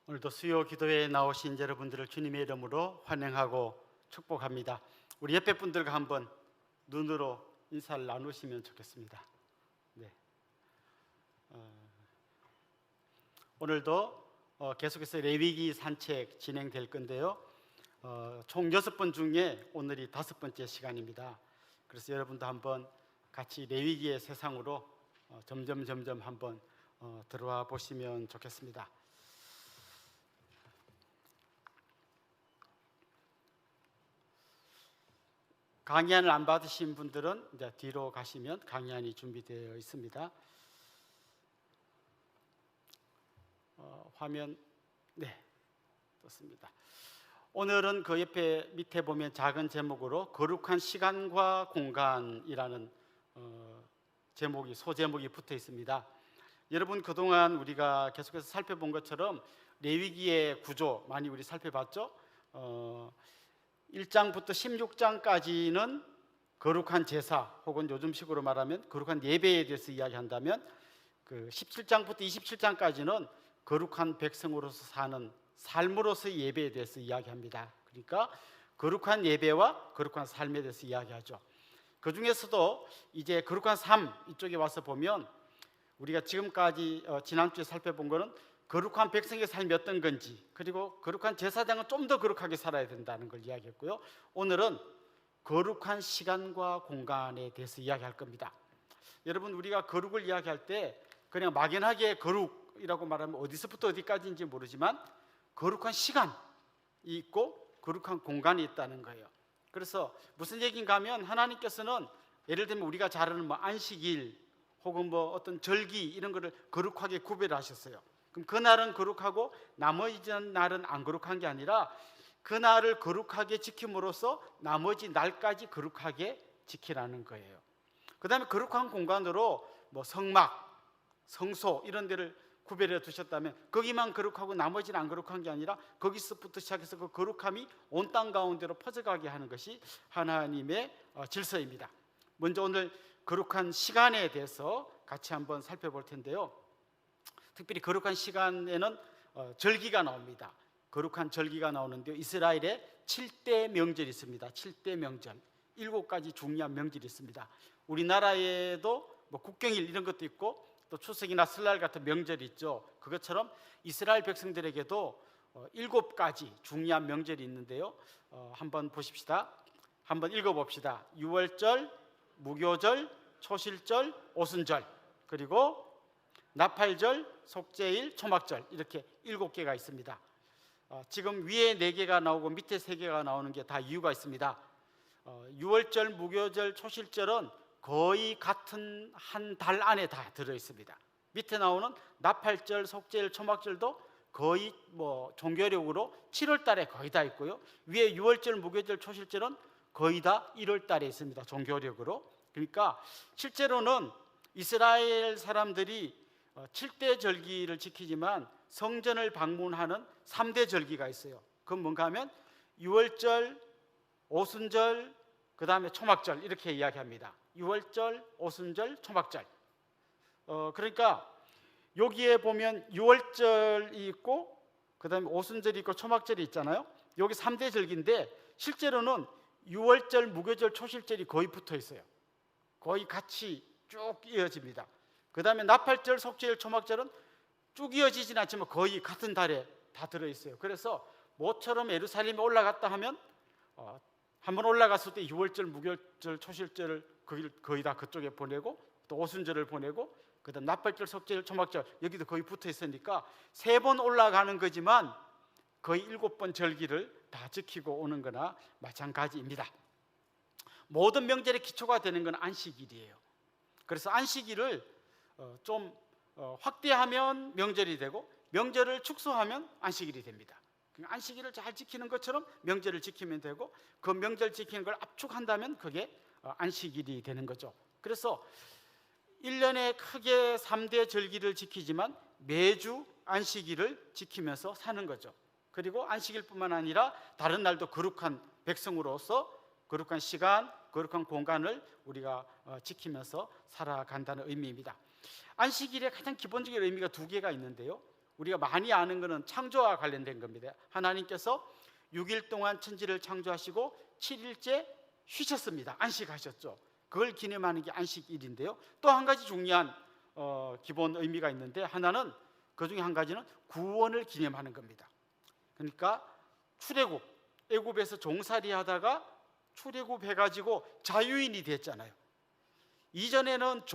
오늘도 수요 기도회에 나오신 여러분들을 주님의 이름으로 환영하고 축복합니다. 우리 옆에 분들과 한번 눈으로 인사를 나누시면 좋겠습니다. 네. 오늘도 계속해서 레위기 산책 진행될 건데요. 총 6번 중에 오늘이 5번째 시간입니다. 그래서 여러분도 한번 같이 레위기의 세상으로 점점 한번 들어와 보시면 좋겠습니다. 강의안을 안 받으신 분들은 이제 뒤로 가시면 강의안이 준비되어 있습니다. 화면 떴습니다. 오늘은 그 옆에 밑에 보면 작은 제목으로 거룩한 시간과 공간이라는 소제목이 붙어 있습니다. 여러분, 그동안 우리가 계속해서 살펴본 것처럼 레위기의 구조 많이 우리 살펴봤죠. 1장부터 16장까지는 거룩한 제사, 혹은 요즘식으로 말하면 거룩한 예배에 대해서 이야기한다면, 그 17장부터 27장까지는 거룩한 백성으로서 사는 삶으로서의 예배에 대해서 이야기합니다. 그러니까 거룩한 예배와 거룩한 삶에 대해서 이야기하죠. 그 중에서도 이제 거룩한 삶 이쪽에 와서 보면, 우리가 지금까지 지난주에 살펴본 거는 거룩한 백성의 삶이 어떤 건지, 그리고 거룩한 제사장은 좀 더 거룩하게 살아야 된다는 걸 이야기했고요. 오늘은 거룩한 시간과 공간에 대해서 이야기할 겁니다. 여러분, 우리가 거룩을 이야기할 때 그냥 막연하게 거룩이라고 말하면 어디서부터 어디까지인지 모르지만 거룩한 시간이 있고 거룩한 공간이 있다는 거예요. 그래서 무슨 얘기인가 하면, 하나님께서는 예를 들면 우리가 잘 아는 안식일 혹은 어떤 절기 이런 거를 거룩하게 구별하셨어요. 그럼 그날은 거룩하고 나머지 날은 안 거룩한 게 아니라 그날을 거룩하게 지킴으로써 나머지 날까지 거룩하게 지키라는 거예요. 그 다음에 거룩한 공간으로 성막, 성소 이런 데를 구별해 두셨다면, 거기만 거룩하고 나머지는 안 거룩한 게 아니라 거기서부터 시작해서 그 거룩함이 온 땅 가운데로 퍼져가게 하는 것이 하나님의 질서입니다. 먼저 오늘 거룩한 시간에 대해서 같이 한번 살펴볼 텐데요. 특별히 거룩한 시간에는 절기가 나옵니다. 거룩한 절기가 나오는데요, 이스라엘에 7대 명절이 있습니다. 7대 명절, 7가지 중요한 명절이 있습니다. 우리나라에도 국경일 이런 것도 있고 또 추석이나 설날 같은 명절이 있죠. 그것처럼 이스라엘 백성들에게도 7가지 중요한 명절이 있는데요. 한번 보십시다. 한번 읽어봅시다. 유월절, 무교절, 초실절, 오순절, 그리고 나팔절, 속죄일, 초막절, 이렇게 7개가 있습니다. 지금 위에 4개가 나오고 밑에 3개가 나오는 게 다 이유가 있습니다. 유월절, 무교절, 초실절은 거의 같은 한 달 안에 다 들어있습니다. 밑에 나오는 나팔절, 속죄일, 초막절도 거의 종교력으로 7월 달에 거의 다 있고요. 위에 유월절, 무교절, 초실절은 거의 다 1월 달에 있습니다. 종교력으로. 그러니까 실제로는 이스라엘 사람들이 7대 절기를 지키지만 성전을 방문하는 3대 절기가 있어요. 그건 뭔가 하면 유월절, 오순절, 그 다음에 초막절, 이렇게 이야기합니다. 유월절, 오순절, 초막절. 그러니까 여기에 보면 유월절이 있고 그 다음에 오순절이 있고 초막절이 있잖아요. 여기 3대 절기인데 실제로는 유월절, 무교절, 초실절이 거의 붙어 있어요. 거의 같이 쭉 이어집니다. 그 다음에 나팔절, 속죄일, 초막절은 쭉 이어지진 않지만 거의 같은 달에 다 들어있어요. 그래서 모처럼 예루살렘에 올라갔다 하면 한번 올라갔을 때 유월절, 무교절, 초실절을 거의 다 그쪽에 보내고, 또 오순절을 보내고, 그 다음 나팔절, 속죄일, 초막절 여기도 거의 붙어 있으니까 3번 올라가는 거지만 거의 7번 절기를 다 지키고 오는 거나 마찬가지입니다. 모든 명절의 기초가 되는 건 안식일이에요. 그래서 안식일을 좀 확대하면 명절이 되고, 명절을 축소하면 안식일이 됩니다. 안식일을 잘 지키는 것처럼 명절을 지키면 되고, 그 명절 지키는 걸 압축한다면 그게 안식일이 되는 거죠. 그래서 1년에 크게 3대 절기를 지키지만 매주 안식일을 지키면서 사는 거죠. 그리고 안식일뿐만 아니라 다른 날도 거룩한 백성으로서 거룩한 시간, 거룩한 공간을 우리가 지키면서 살아간다는 의미입니다. 안식일의 가장 기본적인 의미가 2개가 있는데요. 우리가 많이 아는 것은 창조와 관련된 겁니다. 하나님께서 6일 동안 천지를 창조하시고 7일째 쉬셨습니다. 안식하셨죠. 그걸 기념하는 게 안식일인데요. 또 한 가지 중요한 기본 의미가 있는데, 하나는 그 중에 한 가지는 구원을 기념하는 겁니다. 그러니까 출애굽, 애굽에서 종살이 하다가 출애굽해가지고 자유인이 됐잖아요. 이전에는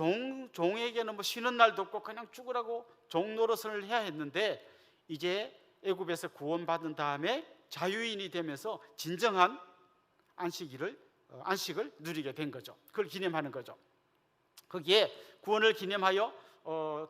종에게는 뭐 쉬는 날도 없고 그냥 죽으라고 종 노릇을 해야 했는데, 이제 애굽에서 구원받은 다음에 자유인이 되면서 진정한 안식을 누리게 된 거죠. 그걸 기념하는 거죠. 거기에 구원을 기념하여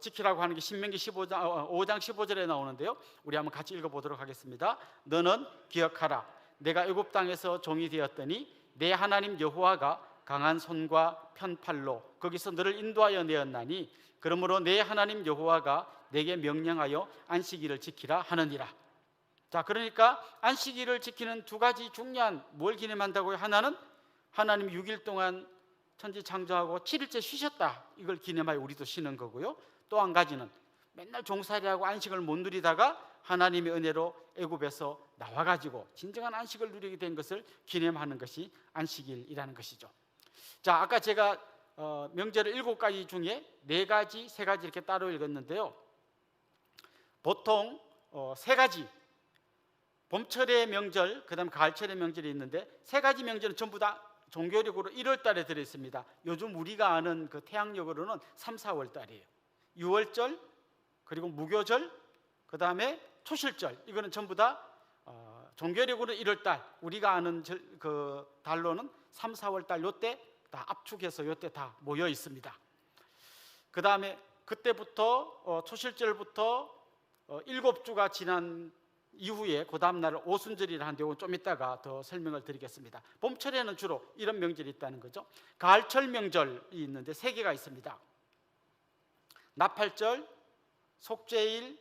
지키라고 하는 게 신명기 5장 15절에 나오는데요. 우리 한번 같이 읽어보도록 하겠습니다. 너는 기억하라. 내가 애굽 땅에서 종이 되었더니 내 하나님 여호와가 강한 손과 편팔로 거기서 너를 인도하여 내었나니, 그러므로 내 하나님 여호와가 내게 명령하여 안식일을 지키라 하느니라. 자, 그러니까 안식일을 지키는 두 가지 중요한, 뭘 기념한다고요? 하나는 하나님 6일 동안 천지 창조하고 7일째 쉬셨다, 이걸 기념하여 우리도 쉬는 거고요. 또 한 가지는 맨날 종살이하고 안식을 못 누리다가 하나님의 은혜로 애굽에서 나와가지고 진정한 안식을 누리게 된 것을 기념하는 것이 안식일이라는 것이죠. 자, 아까 제가 명절을 7가지 중에 4가지, 3가지 이렇게 따로 읽었는데요. 보통 3가지, 봄철의 명절, 그 다음 가을철의 명절이 있는데, 3가지 명절은 전부 다 종교력으로 1월 달에 들어있습니다. 요즘 우리가 아는 그 태양력으로는 3, 4월 달이에요. 6월절, 그리고 무교절, 그 다음에 초실절, 이거는 전부 다 종교력으로 1월 달, 우리가 아는 그 달로는 3, 4월 달, 요때 다 압축해서 요때 다 모여 있습니다. 그 다음에 그때부터 초실절부터 7주가 지난 이후에 그 다음 날 오순절이라 하는데 이건 좀 이따가 더 설명을 드리겠습니다. 봄철에는 주로 이런 명절이 있다는 거죠. 가을철 명절이 있는데 3개가 있습니다. 나팔절, 속죄일,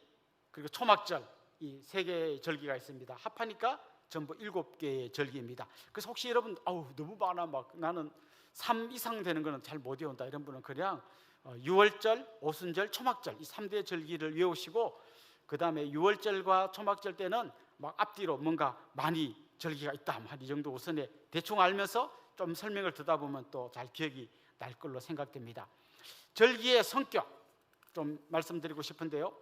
그리고 초막절, 이 3개의 절기가 있습니다. 합하니까 전부 7개의 절기입니다. 그래서 혹시 여러분 너무 많아, 막 나는 3 이상 되는 거는 잘 못 외운다, 이런 분은 그냥 6월절, 오순절, 초막절 이 3대 절기를 외우시고, 그 다음에 6월절과 초막절 때는 막 앞뒤로 뭔가 많이 절기가 있다, 이 정도 우선에 대충 알면서 좀 설명을 듣다 보면 또 잘 기억이 날 걸로 생각됩니다. 절기의 성격 좀 말씀드리고 싶은데요.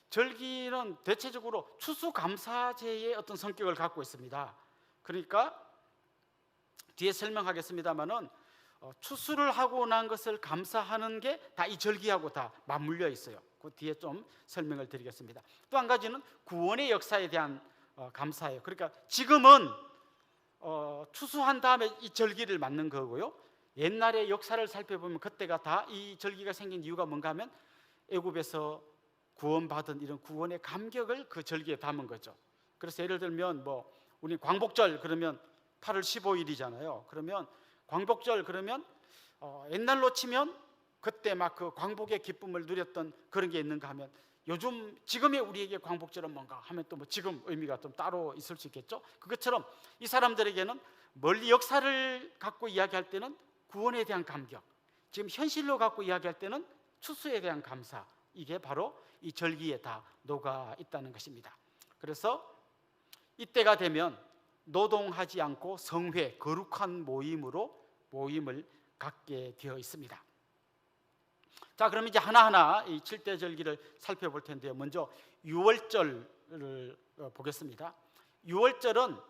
절기는 대체적으로 추수감사제의 어떤 성격을 갖고 있습니다. 그러니까 뒤에 설명하겠습니다만은 추수를 하고 난 것을 감사하는 게 다 이 절기하고 다 맞물려 있어요. 그 뒤에 좀 설명을 드리겠습니다. 또 한 가지는 구원의 역사에 대한 감사예요. 그러니까 지금은 추수한 다음에 이 절기를 맞는 거고요. 옛날의 역사를 살펴보면 그때가 다 이 절기가 생긴 이유가 뭔가 하면 애굽에서 구원받은 이런 구원의 감격을 그 절기에 담은 거죠. 그래서 예를 들면 뭐 우리 광복절 그러면 8월 15일이잖아요. 그러면 광복절 그러면 옛날로 치면 그때 막 그 광복의 기쁨을 누렸던 그런 게 있는가 하면, 지금의 우리에게 광복절은 뭔가 하면 또 뭐 지금 의미가 좀 따로 있을 수 있겠죠. 그것처럼 이 사람들에게는 멀리 역사를 갖고 이야기할 때는 구원에 대한 감격, 지금 현실로 갖고 이야기할 때는 추수에 대한 감사, 이게 바로 이 절기에 다 녹아 있다는 것입니다. 그래서 이때가 되면 노동하지 않고 성회, 거룩한 모임을 갖게 되어 있습니다. 자, 그럼 이제 하나하나 이 7대 절기를 살펴볼 텐데요. 먼저 6월절을 보겠습니다. 6월절은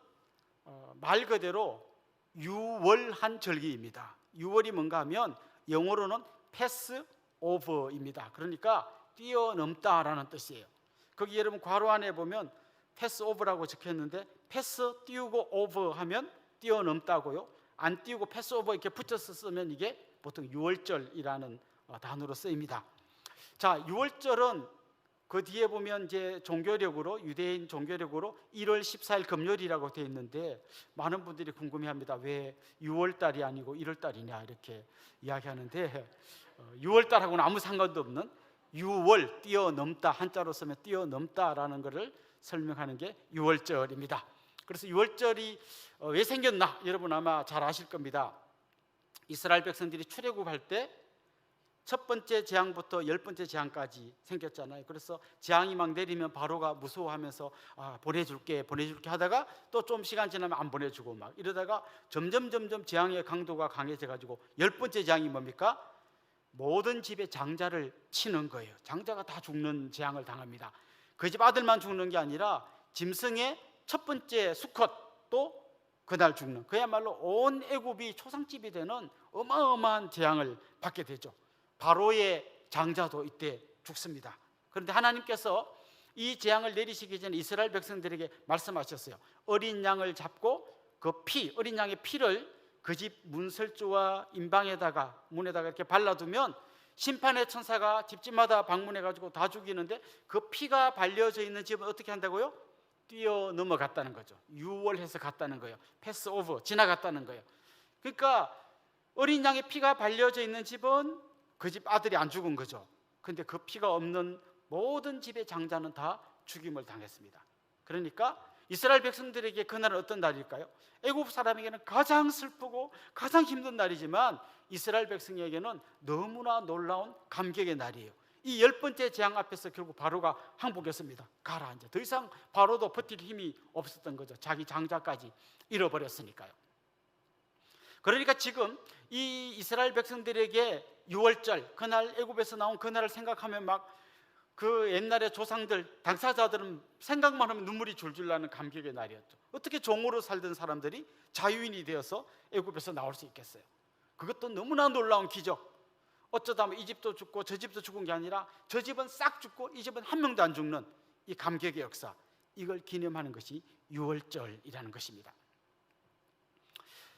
말 그대로 유월한 절기입니다. 6월이 뭔가 하면 영어로는 패스 오버입니다. 그러니까 뛰어넘다라는 뜻이에요. 거기 여러분 괄호 안에 보면 패스 오버라고 적혔는데, 패스 띄우고 오버 하면 뛰어넘다고요. 안 띄우고 패스 오버 이렇게 붙여서 쓰면 이게 보통 6월절이라는 단어로 쓰입니다. 자, 6월절은 그 뒤에 보면 이제 종교력으로, 유대인 종교력으로 1월 14일 금요일이라고 되어 있는데, 많은 분들이 궁금해합니다. 왜 6월달이 아니고 1월달이냐 이렇게 이야기하는데, 6월달하고는 아무 상관도 없는 6월, 뛰어넘다, 한자로 쓰면 뛰어넘다라는 것을 설명하는 게 6월절입니다. 그래서 6월절이 왜 생겼나 여러분 아마 잘 아실 겁니다. 이스라엘 백성들이 출애굽할 때 첫 번째 재앙부터 10번째 재앙까지 생겼잖아요. 그래서 재앙이 막 내리면 바로가 무서워하면서 보내줄게 하다가 또 좀 시간 지나면 안 보내주고 막 이러다가 점점 재앙의 강도가 강해져 가지고 10번째 재앙이 뭡니까? 모든 집에 장자를 치는 거예요. 장자가 다 죽는 재앙을 당합니다. 그 집 아들만 죽는 게 아니라 짐승의 첫 번째 수컷도 그날 죽는, 그야말로 온 애굽이 초상집이 되는 어마어마한 재앙을 받게 되죠. 바로의 장자도 이때 죽습니다. 그런데 하나님께서 이 재앙을 내리시기 전에 이스라엘 백성들에게 말씀하셨어요. 어린 양을 잡고 어린 양의 피를 그 집 문설주와 인방에다가 문에다가 이렇게 발라두면 심판의 천사가 집집마다 방문해 가지고 다 죽이는데 그 피가 발려져 있는 집은 어떻게 한다고요? 뛰어 넘어갔다는 거죠. 유월해서 갔다는 거예요. 패스 오버, 지나갔다는 거예요. 그러니까 어린 양의 피가 발려져 있는 집은 그 집 아들이 안 죽은 거죠. 근데 그 피가 없는 모든 집의 장자는 다 죽임을 당했습니다. 그러니까 이스라엘 백성들에게 그날은 어떤 날일까요? 애굽 사람에게는 가장 슬프고 가장 힘든 날이지만 이스라엘 백성에게는 너무나 놀라운 감격의 날이에요. 이 10번째 재앙 앞에서 결국 바로가 항복했습니다. 가라, 이제 더 이상 바로도 버틸 힘이 없었던 거죠. 자기 장자까지 잃어버렸으니까요. 그러니까 지금 이 이스라엘 백성들에게 유월절, 그날 애굽에서 나온 그날을 생각하면 막 그 옛날의 조상들, 당사자들은 생각만 하면 눈물이 줄줄 나는 감격의 날이었죠. 어떻게 종으로 살던 사람들이 자유인이 되어서 애굽에서 나올 수 있겠어요? 그것도 너무나 놀라운 기적. 어쩌다 이 집도 죽고 저 집도 죽은 게 아니라 저 집은 싹 죽고 이 집은 한 명도 안 죽는 이 감격의 역사, 이걸 기념하는 것이 유월절이라는 것입니다.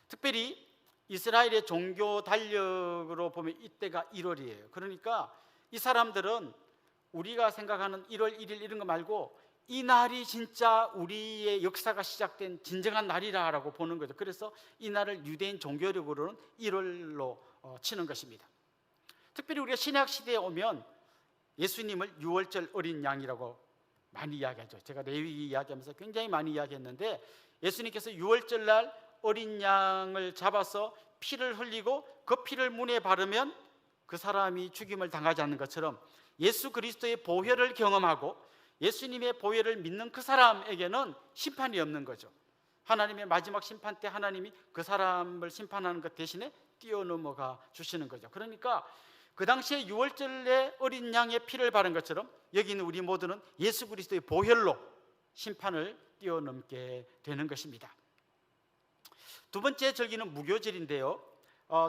특별히 이스라엘의 종교 달력으로 보면 이때가 1월이에요. 그러니까 이 사람들은 우리가 생각하는 1월 1일 이런 거 말고 이 날이 진짜 우리의 역사가 시작된 진정한 날이라고 보는 거죠. 그래서 이 날을 유대인 종교력으로는 1월로 치는 것입니다. 특별히 우리가 신약 시대에 오면 예수님을 유월절 어린 양이라고 많이 이야기하죠. 제가 레위기 이야기하면서 굉장히 많이 이야기했는데 예수님께서 유월절 날 어린 양을 잡아서 피를 흘리고 그 피를 문에 바르면 그 사람이 죽임을 당하지 않는 것처럼 예수 그리스도의 보혈을 경험하고 예수님의 보혈을 믿는 그 사람에게는 심판이 없는 거죠. 하나님의 마지막 심판 때 하나님이 그 사람을 심판하는 것 대신에 뛰어넘어가 주시는 거죠. 그러니까 그 당시에 유월절에 어린 양의 피를 바른 것처럼 여기 있는 우리 모두는 예수 그리스도의 보혈로 심판을 뛰어넘게 되는 것입니다. 두 번째 절기는 무교절인데요.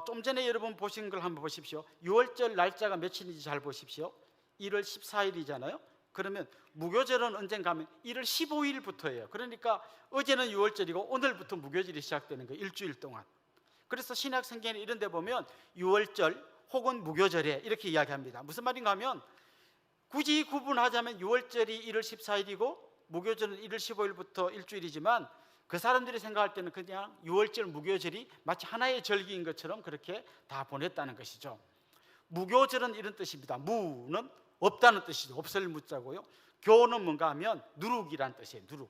좀 전에 여러분 보신 걸 한번 보십시오. 유월절 날짜가 며칠인지 잘 보십시오. 1월 14일이잖아요. 그러면 무교절은 언젠가 하면 1월 15일부터예요. 그러니까 어제는 유월절이고 오늘부터 무교절이 시작되는 거예요. 일주일 동안. 그래서 신약 성경에 이런 데 보면 유월절 혹은 무교절에 이렇게 이야기합니다. 무슨 말인가 하면 굳이 구분하자면 유월절이 1월 14일이고 무교절은 1월 15일부터 일주일이지만 그 사람들이 생각할 때는 그냥 유월절 무교절이 마치 하나의 절기인 것처럼 그렇게 다 보냈다는 것이죠. 무교절은 이런 뜻입니다. 무는 없다는 뜻이죠. 없을 무자고요. 교는 뭔가 하면 누룩이란 뜻이에요. 누룩.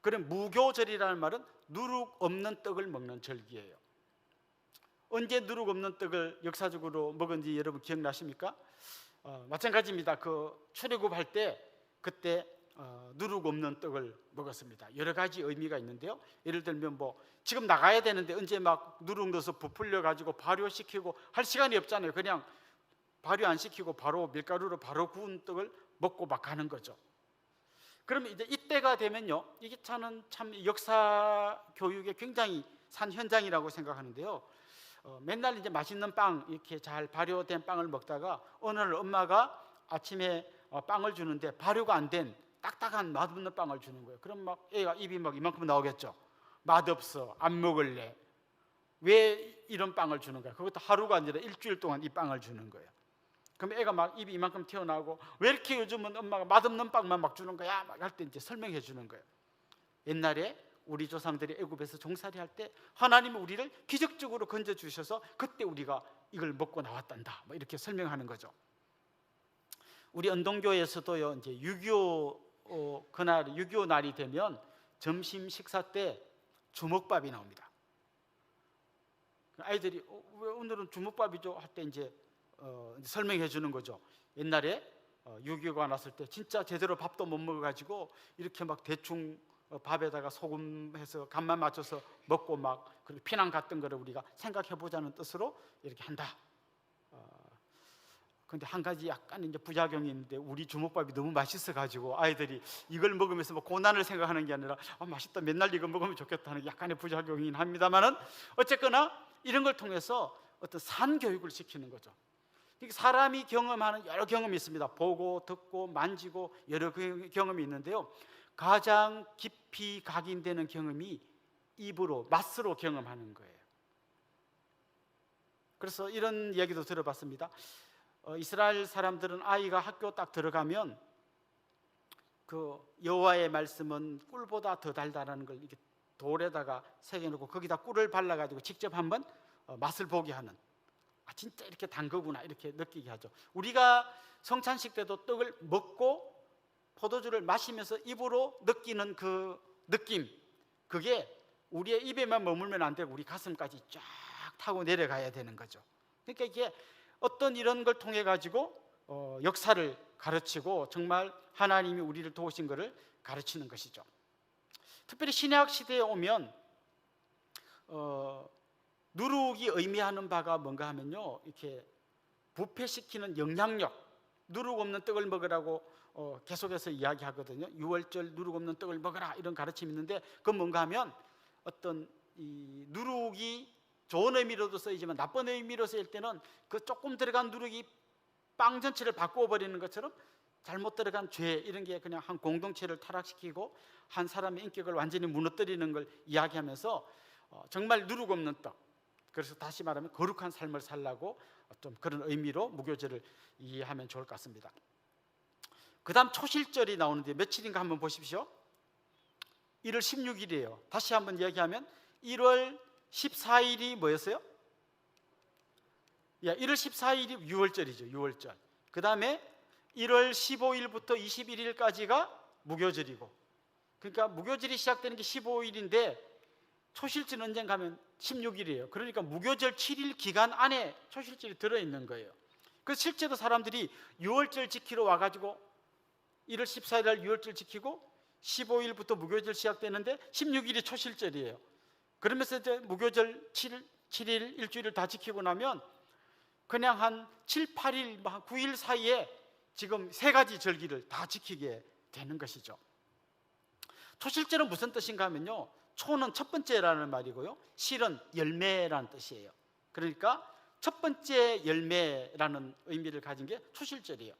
그럼 무교절이라는 말은 누룩 없는 떡을 먹는 절기예요. 언제 누룩 없는 떡을 역사적으로 먹은지 여러분 기억나십니까? 마찬가지입니다. 그 출애굽할 때 그때 누룩 없는 떡을 먹었습니다. 여러 가지 의미가 있는데요. 예를 들면 지금 나가야 되는데 언제 막 누룩 넣어서 부풀려 가지고 발효시키고 할 시간이 없잖아요. 그냥 발효 안 시키고 바로 밀가루로 바로 구운 떡을 먹고 막 가는 거죠. 그러면 이제 이때가 되면요, 이게 참 역사 교육의 굉장히 산 현장이라고 생각하는데요. 맨날 이제 맛있는 빵, 이렇게 잘 발효된 빵을 먹다가 어느 날 엄마가 아침에 빵을 주는데 발효가 안 된 딱딱한 맛없는 빵을 주는 거예요. 그럼 막 애가 입이 막 이만큼 나오겠죠. 맛없어, 안 먹을래. 왜 이런 빵을 주는 거야? 그것도 하루가 아니라 일주일 동안 이 빵을 주는 거예요. 그럼 애가 막 입이 이만큼 튀어나오고 왜 이렇게 요즘은 엄마가 맛없는 빵만 막 주는 거야? 막 할 때 이제 설명해 주는 거예요. 옛날에 우리 조상들이 애굽에서 종살이 할 때 하나님이 우리를 기적적으로 건져 주셔서 그때 우리가 이걸 먹고 나왔단다. 뭐 이렇게 설명하는 거죠. 우리 언동교에서도요, 이제 6.25 그날 6.25 날이 되면 점심 식사 때 주먹밥이 나옵니다. 아이들이 왜 오늘은 주먹밥이죠? 할 때 이제 설명해 주는 거죠. 옛날에 6.25가 났을 때 진짜 제대로 밥도 못 먹어가지고 이렇게 막 대충 밥에다가 소금해서 간만 맞춰서 먹고 막 피난 갔던 거를 우리가 생각해 보자는 뜻으로 이렇게 한다. 근데 한 가지 약간 이제 부작용이 있는데, 우리 주먹밥이 너무 맛있어 가지고 아이들이 이걸 먹으면서 뭐 고난을 생각하는 게 아니라 맛있다, 맨날 이거 먹으면 좋겠다 하는 게 약간의 부작용이긴 합니다만은, 어쨌거나 이런 걸 통해서 어떤 산 교육을 시키는 거죠. 사람이 경험하는 여러 경험이 있습니다. 보고 듣고 만지고 여러 경험이 있는데요, 가장 깊이 각인되는 경험이 입으로, 맛으로 경험하는 거예요. 그래서 이런 얘기도 들어봤습니다. 이스라엘 사람들은 아이가 학교 딱 들어가면 그 여호와의 말씀은 꿀보다 더 달달하는 걸 이렇게 돌에다가 새겨놓고 거기다 꿀을 발라가지고 직접 한번 맛을 보게 하는, 진짜 이렇게 단 거구나 이렇게 느끼게 하죠. 우리가 성찬식 때도 떡을 먹고 포도주를 마시면서 입으로 느끼는 그 느낌, 그게 우리의 입에만 머물면 안 되고 우리 가슴까지 쫙 타고 내려가야 되는 거죠. 그러니까 이게 어떤 이런 걸 통해 가지고 역사를 가르치고 정말 하나님이 우리를 도우신 것을 가르치는 것이죠. 특별히 신약 시대에 오면 누룩이 의미하는 바가 뭔가 하면요, 이렇게 부패시키는 영향력, 누룩 없는 떡을 먹으라고 계속해서 이야기하거든요. 6월절 누룩 없는 떡을 먹어라, 이런 가르침이 있는데, 그건 뭔가 하면 어떤 이 누룩이 좋은 의미로도 쓰이지만 나쁜 의미로 쓰일 때는 그 조금 들어간 누룩이 빵 전체를 바꾸어 버리는 것처럼 잘못 들어간 죄, 이런 게 그냥 한 공동체를 타락시키고 한 사람의 인격을 완전히 무너뜨리는 걸 이야기하면서 정말 누룩 없는 떡, 그래서 다시 말하면 거룩한 삶을 살라고 좀 그런 의미로 무교절을 이해하면 좋을 것 같습니다. 그 다음 초실절이 나오는데 며칠인가 한번 보십시오. 1월 16일이에요. 다시 한번 이야기하면 1월 14일이 뭐였어요? 1월 14일이 6월절이죠. 6월절. 그 다음에 1월 15일부터 21일까지가 무교절이고, 그러니까 무교절이 시작되는 게 15일인데 초실절 언젠가 하면 16일이에요. 그러니까 무교절 7일 기간 안에 초실절이 들어있는 거예요. 그래서 실제로 사람들이 6월절 지키러 와가지고 1월 14일 날 6월절 지키고 15일부터 무교절 시작되는데 16일이 초실절이에요. 그러면서 이제 무교절 7일 일주일을 다 지키고 나면 그냥 한 7, 8일, 한 9일 사이에 지금 3가지 절기를 다 지키게 되는 것이죠. 초실절은 무슨 뜻인가 하면요, 초는 첫 번째라는 말이고요, 실은 열매라는 뜻이에요. 그러니까 첫 번째 열매라는 의미를 가진 게 초실절이에요.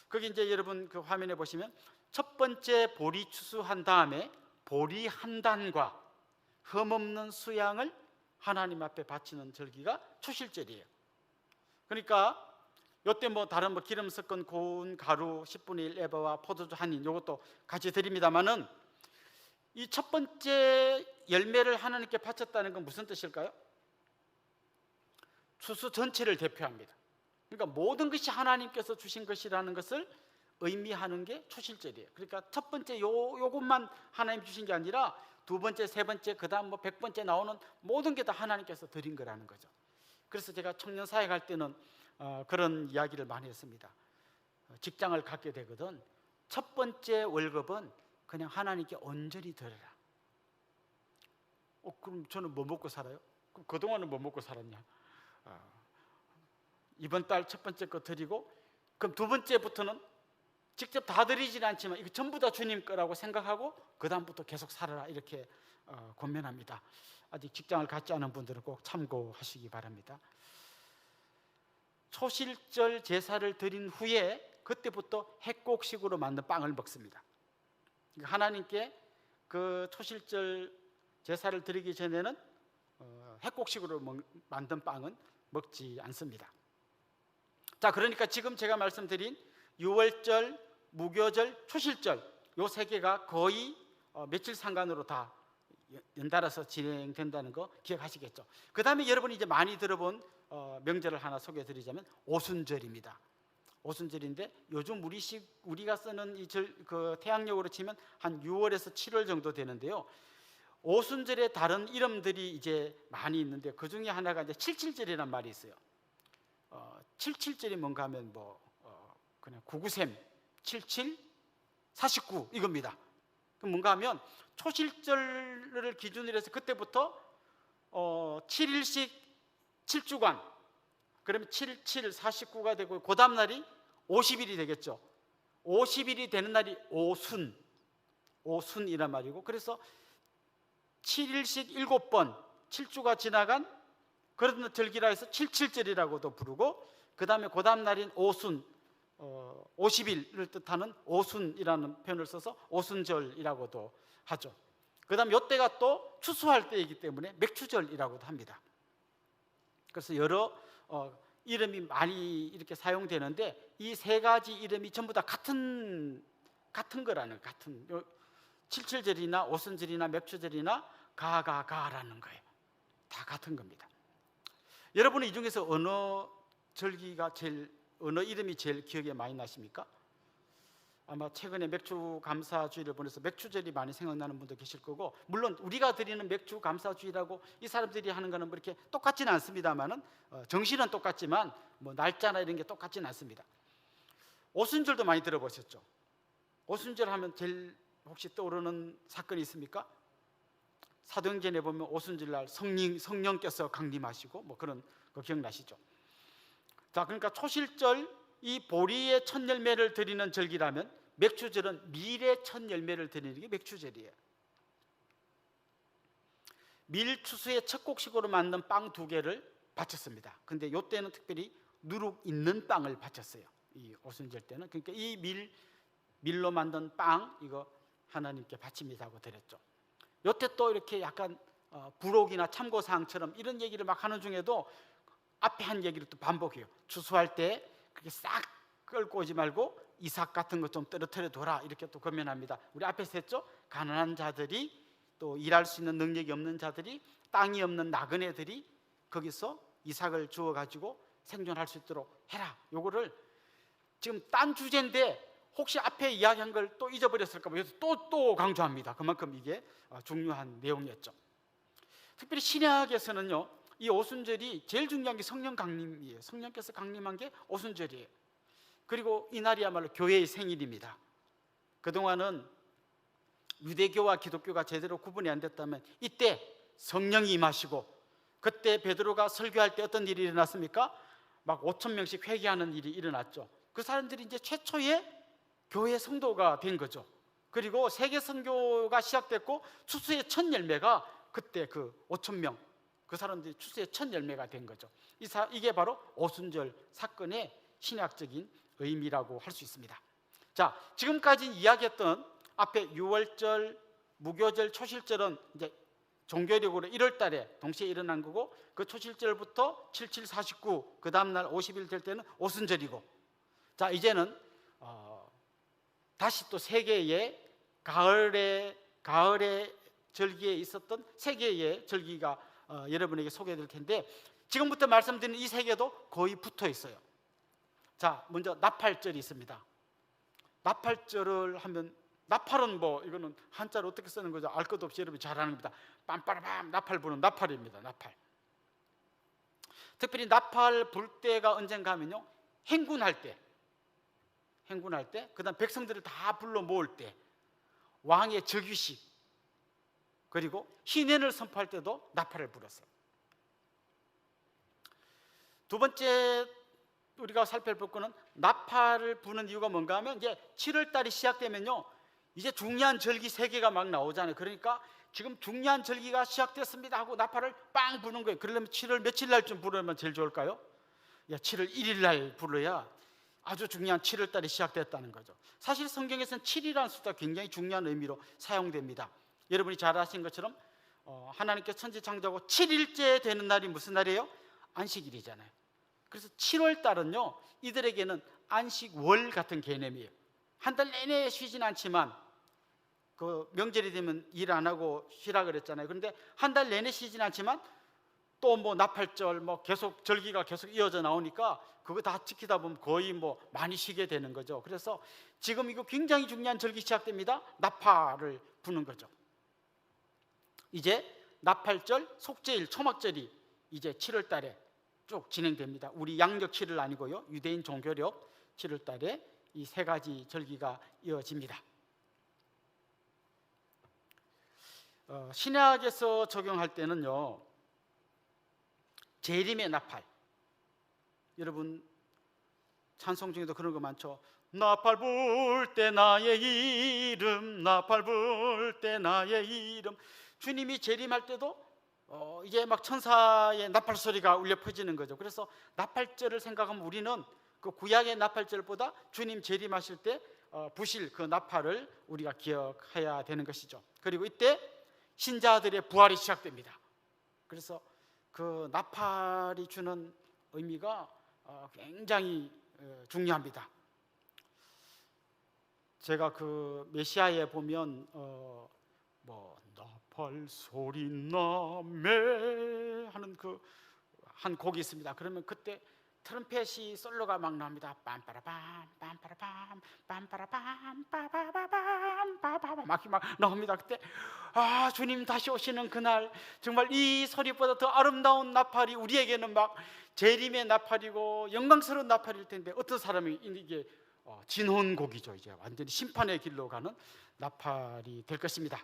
거기 이제 여러분 그 화면에 보시면 첫 번째 보리 추수한 다음에 보리 한 단과 흠없는 수양을 하나님 앞에 바치는 절기가 초실절이에요. 그러니까 요때 뭐 다른 뭐 기름 섞은 고운 가루 10분의 1 에바와 포도주 한 인, 요것도 같이 드립니다만은, 이 첫 번째 열매를 하나님께 바쳤다는 건 무슨 뜻일까요? 추수 전체를 대표합니다. 그러니까 모든 것이 하나님께서 주신 것이라는 것을 의미하는 게 초실절이에요. 그러니까 첫 번째 요것만 하나님 주신 게 아니라 두 번째, 세 번째, 그 다음 뭐 100번째 나오는 모든 게 다 하나님께서 드린 거라는 거죠. 그래서 제가 청년 사역 할 때는 그런 이야기를 많이 했습니다. 직장을 갖게 되거든 첫 번째 월급은 그냥 하나님께 온전히 드려라. 그럼 저는 뭐 먹고 살아요? 그럼 그동안은 뭐 먹고 살았냐? 이번 달 첫 번째 거 드리고, 그럼 두 번째부터는 직접 다 드리진 않지만 이거 전부 다 주님 거라고 생각하고 그 다음부터 계속 살아라, 이렇게 권면합니다. 아직 직장을 갖지 않은 분들은 꼭 참고하시기 바랍니다. 초실절 제사를 드린 후에 그때부터 핵곡식으로 만든 빵을 먹습니다. 하나님께 그 초실절 제사를 드리기 전에는 핵곡식으로 만든 빵은 먹지 않습니다. 자, 그러니까 지금 제가 말씀드린 6월절, 무교절, 초실절, 요 3개가 거의 며칠 상간으로 다 연달아서 진행된다는 거 기억하시겠죠. 그 다음에 여러분이 이제 많이 들어본 명절을 하나 소개해드리자면 오순절입니다. 오순절인데 요즘 우리가 쓰는 이 그 태양력으로 치면 한 6월에서 7월 정도 되는데요. 오순절에 다른 이름들이 이제 많이 있는데 그 중에 하나가 이제 칠칠절이라는 말이 있어요. 77절이 뭔가 하면 그냥 구구셈 77 49 이겁니다. 그럼 뭔가 하면 초실절을 기준으로 해서 그때부터 7일씩 7주간, 그러면 77 49가 되고 그 다음 날이 50일이 되겠죠. 50일이 되는 날이 오순이란 말이고, 그래서 7일씩 7번 7주가 지나간 그런 절기라 해서 77절이라고도 부르고, 그 다음에 그 다음 날인 오순 50일을 뜻하는 오순이라는 표현을 써서 오순절이라고도 하죠. 그 다음 이때가 또 추수할 때이기 때문에 맥추절이라고도 합니다. 그래서 여러 이름이 많이 이렇게 사용되는데 이 세 가지 이름이 전부 다 같은 거라는, 같은 77절이나 오순절이나 맥추절이나 가라는 거예요. 다 같은 겁니다. 여러분은 이 중에서 어느 이름이 제일 기억에 많이 나십니까? 아마 최근에 맥주 감사주의를 보내서 맥주절이 많이 생각나는 분도 계실 거고, 물론 우리가 드리는 맥주 감사주의라고 이 사람들이 하는 거는 뭐 이렇게 똑같지는 않습니다만은 정신은 똑같지만 뭐 날짜나 이런 게 똑같지는 않습니다. 오순절도 많이 들어보셨죠? 오순절 하면 제일 혹시 떠오르는 사건이 있습니까? 사도행전에 보면 오순절날 성령께서 강림하시고 뭐 그런 거 기억나시죠? 자, 그러니까 초실절 이 보리의 첫 열매를 드리는 절기라면 맥추절은 밀의 첫 열매를 드리는 게 맥추절이에요. 밀 추수의 첫 곡식으로 만든 빵 2개를 바쳤습니다. 근데 이때는 특별히 누룩 있는 빵을 바쳤어요. 이 오순절 때는. 그러니까 이 밀로 만든 빵 이거 하나님께 바칩니다고 드렸죠. 이때 또 이렇게 약간 부록이나 참고사항처럼 이런 얘기를 막 하는 중에도 앞에 한 얘기를 또 반복해요. 추수할 때 그렇게 싹 끌고 오지 말고 이삭 같은 거 좀 떨어뜨려 둬라, 이렇게 또 권면합니다. 우리 앞에서 했죠. 가난한 자들이, 또 일할 수 있는 능력이 없는 자들이, 땅이 없는 나그네들이 거기서 이삭을 주워 가지고 생존할 수 있도록 해라. 요거를 지금 딴 주제인데 혹시 앞에 이야기한 걸 또 잊어버렸을까 봐 그래서 또 강조합니다. 그만큼 이게 중요한 내용이었죠. 특별히 신약에서는요, 이 오순절이 제일 중요한 게 성령 강림이에요. 성령께서 강림한 게 오순절이에요. 그리고 이날이야말로 교회의 생일입니다. 그동안은 유대교와 기독교가 제대로 구분이 안 됐다면 이때 성령이 임하시고, 그때 베드로가 설교할 때 어떤 일이 일어났습니까? 막 5,000명씩 회개하는 일이 일어났죠. 그 사람들이 이제 최초의 교회 성도가 된 거죠. 그리고 세계 선교가 시작됐고 추수의 첫 열매가 그때 그 5,000명 그 사람들이 추수의 첫 열매가 된 거죠. 이게 바로 오순절 사건의 신약적인 의미라고 할 수 있습니다. 자, 지금까지 이야기했던 앞에 유월절, 무교절, 초실절은 이제 종교력으로 1월 달에 동시에 일어난 거고, 그 초실절부터 77, 49, 그 다음 날 50일 될 때는 오순절이고, 자, 이제는 다시 또 세 개의 가을의 절기에 있었던 세 개의 절기가 여러분에게 소개해드릴 텐데, 지금부터 말씀드리는 이 세 개도 거의 붙어 있어요. 자, 먼저 나팔절이 있습니다. 나팔절을 하면, 나팔은 뭐 이거는 한자로 어떻게 쓰는 거죠? 알 것도 없이 여러분이 잘 아는 겁니다. 빰빠라밤 나팔 부는 나팔입니다. 나팔. 특별히 나팔 불 때가 언젠가 하면요, 행군할 때, 그 다음 백성들을 다 불러 모을 때, 왕의 즉위식, 그리고 희년을 선포할 때도 나팔을 불었어요. 두 번째 우리가 살펴볼 거는, 나팔을 부는 이유가 뭔가 하면, 이제 7월 달이 시작되면요, 이제 중요한 절기 3개가 막 나오잖아요. 그러니까 지금 중요한 절기가 시작됐습니다 하고 나팔을 빵 부는 거예요. 그러려면 7월 며칠 날쯤 부르면 제일 좋을까요? 7월 1일 날 불러야 아주 중요한 7월 달이 시작됐다는 거죠. 사실 성경에서는 7이라는 숫자가 굉장히 중요한 의미로 사용됩니다. 여러분이 잘 아신 것처럼 하나님께서 천지 창조하고 7일째 되는 날이 무슨 날이에요? 안식일이잖아요. 그래서 7월 달은요, 이들에게는 안식월 같은 개념이에요. 한 달 내내 쉬진 않지만, 그 명절이 되면 일 안 하고 쉬라 그랬잖아요. 그런데 한 달 내내 쉬진 않지만 또 뭐 나팔절 뭐 계속 절기가 계속 이어져 나오니까 그거 다 지키다 보면 거의 뭐 많이 쉬게 되는 거죠. 그래서 지금 이거 굉장히 중요한 절기 시작됩니다. 나팔을 부는 거죠. 이제 나팔절, 속죄일, 초막절이 이제 7월 달에 쭉 진행됩니다. 우리 양력 7일 아니고요, 유대인 종교력 7월 달에 이 세 가지 절기가 이어집니다. 신약에서 적용할 때는요, 재림의 나팔, 여러분 찬송 중에도 그런 거 많죠. 나팔 불 때 나의 이름, 나팔 불 때 나의 이름. 주님이 재림할 때도 이제 막 천사의 나팔 소리가 울려 퍼지는 거죠. 그래서 나팔절을 생각하면 우리는 그 구약의 나팔절보다 주님 재림하실 때 부실 그 나팔을 우리가 기억해야 되는 것이죠. 그리고 이때 신자들의 부활이 시작됩니다. 그래서 그 나팔이 주는 의미가 굉장히 중요합니다. 제가 그 메시아에 보면 뭐 나팔 소리 나매 하는 그 한 곡이 있습니다. 그러면 그때 트럼펫이 솔로가 막 나옵니다. 빰빠라밤 빰빠라밤 빰빠라밤 빠바바밤 빠바바 막 나옵니다. 그때 주님 다시 오시는 그날 정말 이 소리보다 더 아름다운 나팔이 우리에게는 막 재림의 나팔이고 영광스러운 나팔일 텐데, 어떤 사람이 이게 진혼곡이죠. 이제 완전히 심판의 길로 가는 나팔이 될 것입니다.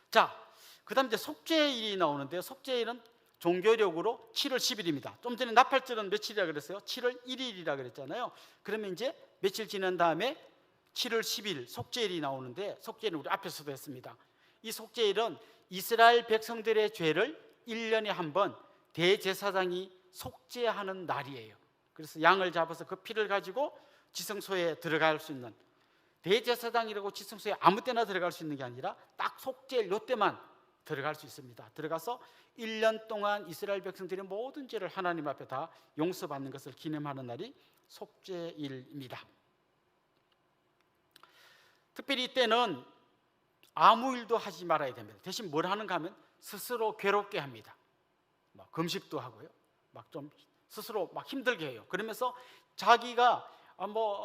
자, 그 다음 이제 속죄일이 나오는데요. 속죄일은 종교력으로 7월 10일입니다. 좀 전에 나팔절은 며칠이라 그랬어요? 7월 1일이라 그랬잖아요. 그러면 이제 며칠 지난 다음에 7월 10일 속죄일이 나오는데, 속죄일은 우리 앞에서도 했습니다. 이 속죄일은 이스라엘 백성들의 죄를 1년에 한 번 대제사장이 속죄하는 날이에요. 그래서 양을 잡아서 그 피를 가지고 지성소에 들어갈 수 있는, 대제사장이라고 지성소에 아무 때나 들어갈 수 있는 게 아니라 딱 속죄일 요때만 들어갈 수 있습니다. 들어가서 1년 동안 이스라엘 백성들의 모든 죄를 하나님 앞에 다 용서받는 것을 기념하는 날이 속죄일입니다. 특별히 이때는 아무 일도 하지 말아야 됩니다. 대신 뭘 하는가 하면 스스로 괴롭게 합니다. 금식도 하고요, 막 좀 스스로 막 힘들게 해요. 그러면서 자기가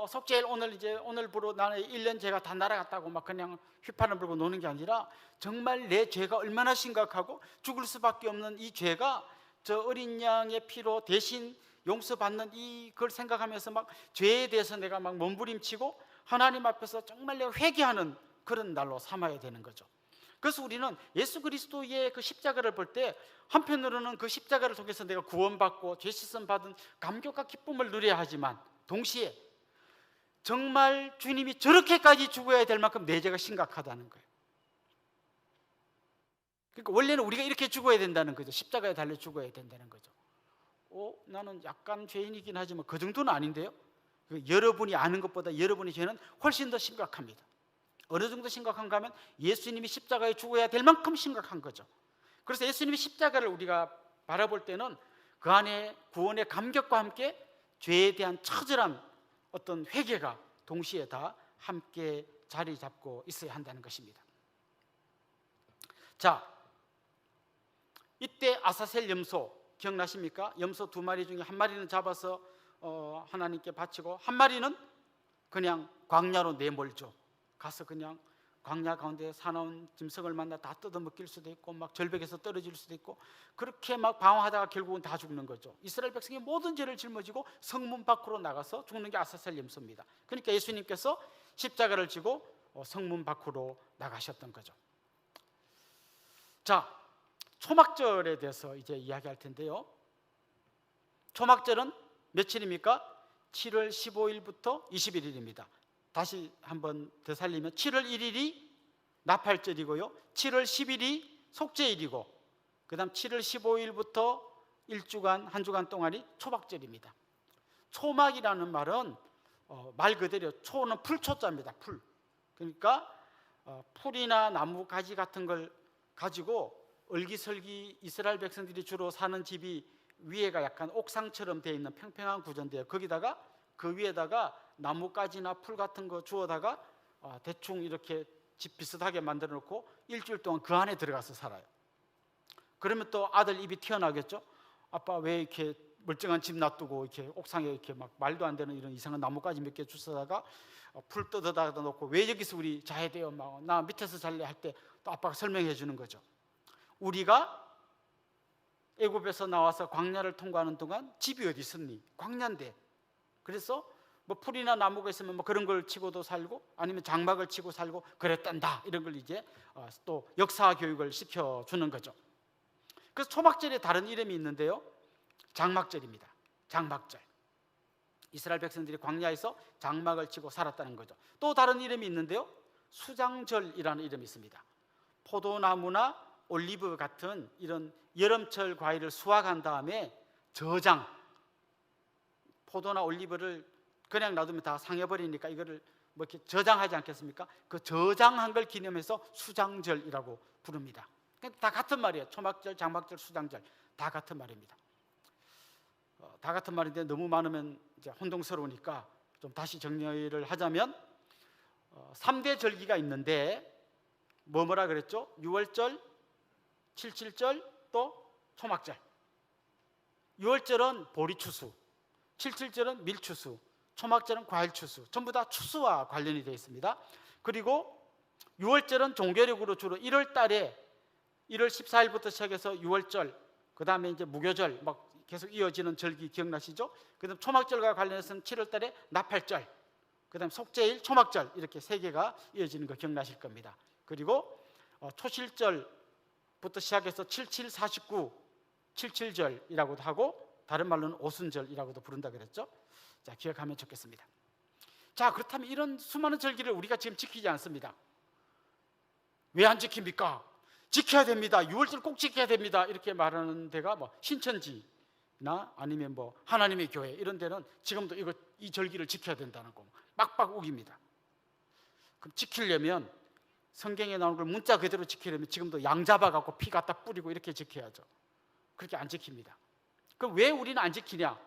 속죄일 오늘부로 나는 1년 죄가 다 날아갔다고 막 그냥 휘파람 불고 노는 게 아니라, 정말 내 죄가 얼마나 심각하고 죽을 수밖에 없는 이 죄가 저 어린 양의 피로 대신 용서받는 이걸 생각하면서 막 죄에 대해서 내가 막 몸부림치고 하나님 앞에서 정말 내가 회개하는 그런 날로 삼아야 되는 거죠. 그래서 우리는 예수 그리스도의 그 십자가를 볼 때 한편으로는 그 십자가를 통해서 내가 구원받고 죄 씻음 받은 감격과 기쁨을 누려야 하지만, 동시에 정말 주님이 저렇게까지 죽어야 될 만큼 내 죄가 심각하다는 거예요. 그러니까 원래는 우리가 이렇게 죽어야 된다는 거죠. 십자가에 달려 죽어야 된다는 거죠. 나는 약간 죄인이긴 하지만 그 정도는 아닌데요. 여러분이 아는 것보다 여러분의 죄는 훨씬 더 심각합니다. 어느 정도 심각한가 하면 예수님이 십자가에 죽어야 될 만큼 심각한 거죠. 그래서 예수님이 십자가를 우리가 바라볼 때는 그 안에 구원의 감격과 함께 죄에 대한 처절한 어떤 회개가 동시에 다 함께 자리 잡고 있어야 한다는 것입니다. 자, 이때 아사셀 염소 기억나십니까? 염소 2마리 중에 한 마리는 잡아서 하나님께 바치고 한 마리는 그냥 광야로 내몰죠. 가서 그냥 광야 가운데 사나운 짐승을 만나 다 뜯어먹힐 수도 있고 막 절벽에서 떨어질 수도 있고, 그렇게 막 방황하다가 결국은 다 죽는 거죠. 이스라엘 백성이 모든 죄를 짊어지고 성문 밖으로 나가서 죽는 게 아사셀 염소입니다. 그러니까 예수님께서 십자가를 지고 성문 밖으로 나가셨던 거죠. 자, 초막절에 대해서 이제 이야기할 텐데요. 초막절은 며칠입니까? 7월 15일부터 21일입니다. 다시 한번 더 살리면 7월 1일이 나팔절이고요, 7월 10일이 속죄일이고, 그 다음 7월 15일부터 한 주간 동안이 초막절입니다. 초막이라는 말은 말 그대로 초는 풀초자입니다. 풀. 그러니까 풀이나 나무 가지 같은 걸 가지고 얼기설기 이스라엘 백성들이 주로 사는 집이 위에가 약간 옥상처럼 되어 있는 평평한 구조인데요, 거기다가 그 위에다가 나뭇가지나 풀 같은 거 주워다가 대충 이렇게 집 비슷하게 만들어 놓고 일주일 동안 그 안에 들어가서 살아요. 그러면 또 아들 입이 튀어나오겠죠. 아빠 왜 이렇게 멀쩡한 집 놔두고 이렇게 옥상에 이렇게 막 말도 안 되는 이런 이상한 나뭇가지 몇 개 주워다가 풀 뜯어다 놓고 왜 여기서 우리 자야 돼요? 막 나 밑에서 잘래 할 때 또 아빠가 설명해 주는 거죠. 우리가 애굽에서 나와서 광야를 통과하는 동안 집이 어디 있었니? 광야인데. 그래서 뭐 풀이나 나무가 있으면 뭐 그런 걸 치고도 살고 아니면 장막을 치고 살고 그랬단다. 이런 걸 이제 또 역사 교육을 시켜주는 거죠. 그래서 초막절에 다른 이름이 있는데요, 장막절입니다. 장막절. 이스라엘 백성들이 광야에서 장막을 치고 살았다는 거죠. 또 다른 이름이 있는데요, 수장절이라는 이름이 있습니다. 포도나무나 올리브 같은 이런 여름철 과일을 수확한 다음에 저장, 포도나 올리브를 그냥 놔두면 다 상해버리니까 이거를 뭐 이렇게 저장하지 않겠습니까? 그 저장한 걸 기념해서 수장절이라고 부릅니다. 다 같은 말이에요. 초막절, 장막절, 수장절 다 같은 말입니다. 다 같은 말인데 너무 많으면 이제 혼동스러우니까 좀 다시 정리를 하자면 3대 절기가 있는데 뭐라 그랬죠? 6월절, 77절, 또 초막절. 6월절은 보리추수, 77절은 밀추수, 초막절은 과일추수. 전부 다 추수와 관련이 되어 있습니다. 그리고 6월절은 종교력으로 주로 1월 달에 1월 14일부터 시작해서 6월절, 그 다음에 이제 무교절 막 계속 이어지는 절기 기억나시죠? 그 다음 초막절과 관련해서는 7월 달에 나팔절, 그 다음 속죄일, 초막절 이렇게 세 개가 이어지는 거 기억나실 겁니다. 그리고 초실절부터 시작해서 77, 49, 77절이라고도 하고 다른 말로는 오순절이라고도 부른다 그랬죠? 자, 기억하면 좋겠습니다. 자, 그렇다면 이런 수많은 절기를 우리가 지금 지키지 않습니다. 왜 안 지킵니까? 지켜야 됩니다. 6월절 꼭 지켜야 됩니다. 이렇게 말하는 데가 뭐 신천지나 아니면 뭐 하나님의 교회 이런 데는 지금도 이 절기를 지켜야 된다는 거 빡빡 우깁니다. 그럼 지키려면 성경에 나오는 걸 문자 그대로 지키려면 지금도 양 잡아갖고 피 갖다 뿌리고 이렇게 지켜야죠. 그렇게 안 지킵니다. 그럼 왜 우리는 안 지키냐?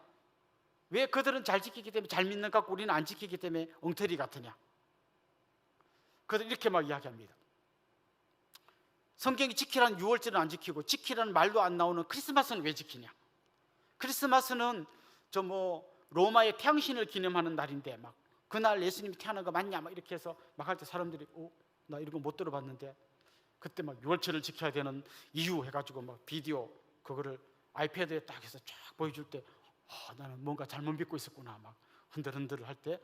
왜 그들은 잘 지키기 때문에 잘 믿는 것 같고 우리는 안 지키기 때문에 엉터리 같으냐? 그들 이렇게 막 이야기합니다. 성경이 지키라는 6월절은 안 지키고 지키라는 말도 안 나오는 크리스마스는 왜 지키냐? 크리스마스는 저 뭐 로마의 태양신을 기념하는 날인데 막 그날 예수님이 태어난 거 맞냐? 막 이렇게 해서 막 할 때 사람들이 나 이런 거 못 들어봤는데 그때 막 6월절을 지켜야 되는 이유 해가지고 막 비디오 그거를 아이패드에 딱 해서 쫙 보여줄 때 나는 뭔가 잘못 믿고 있었구나 막 흔들흔들 할 때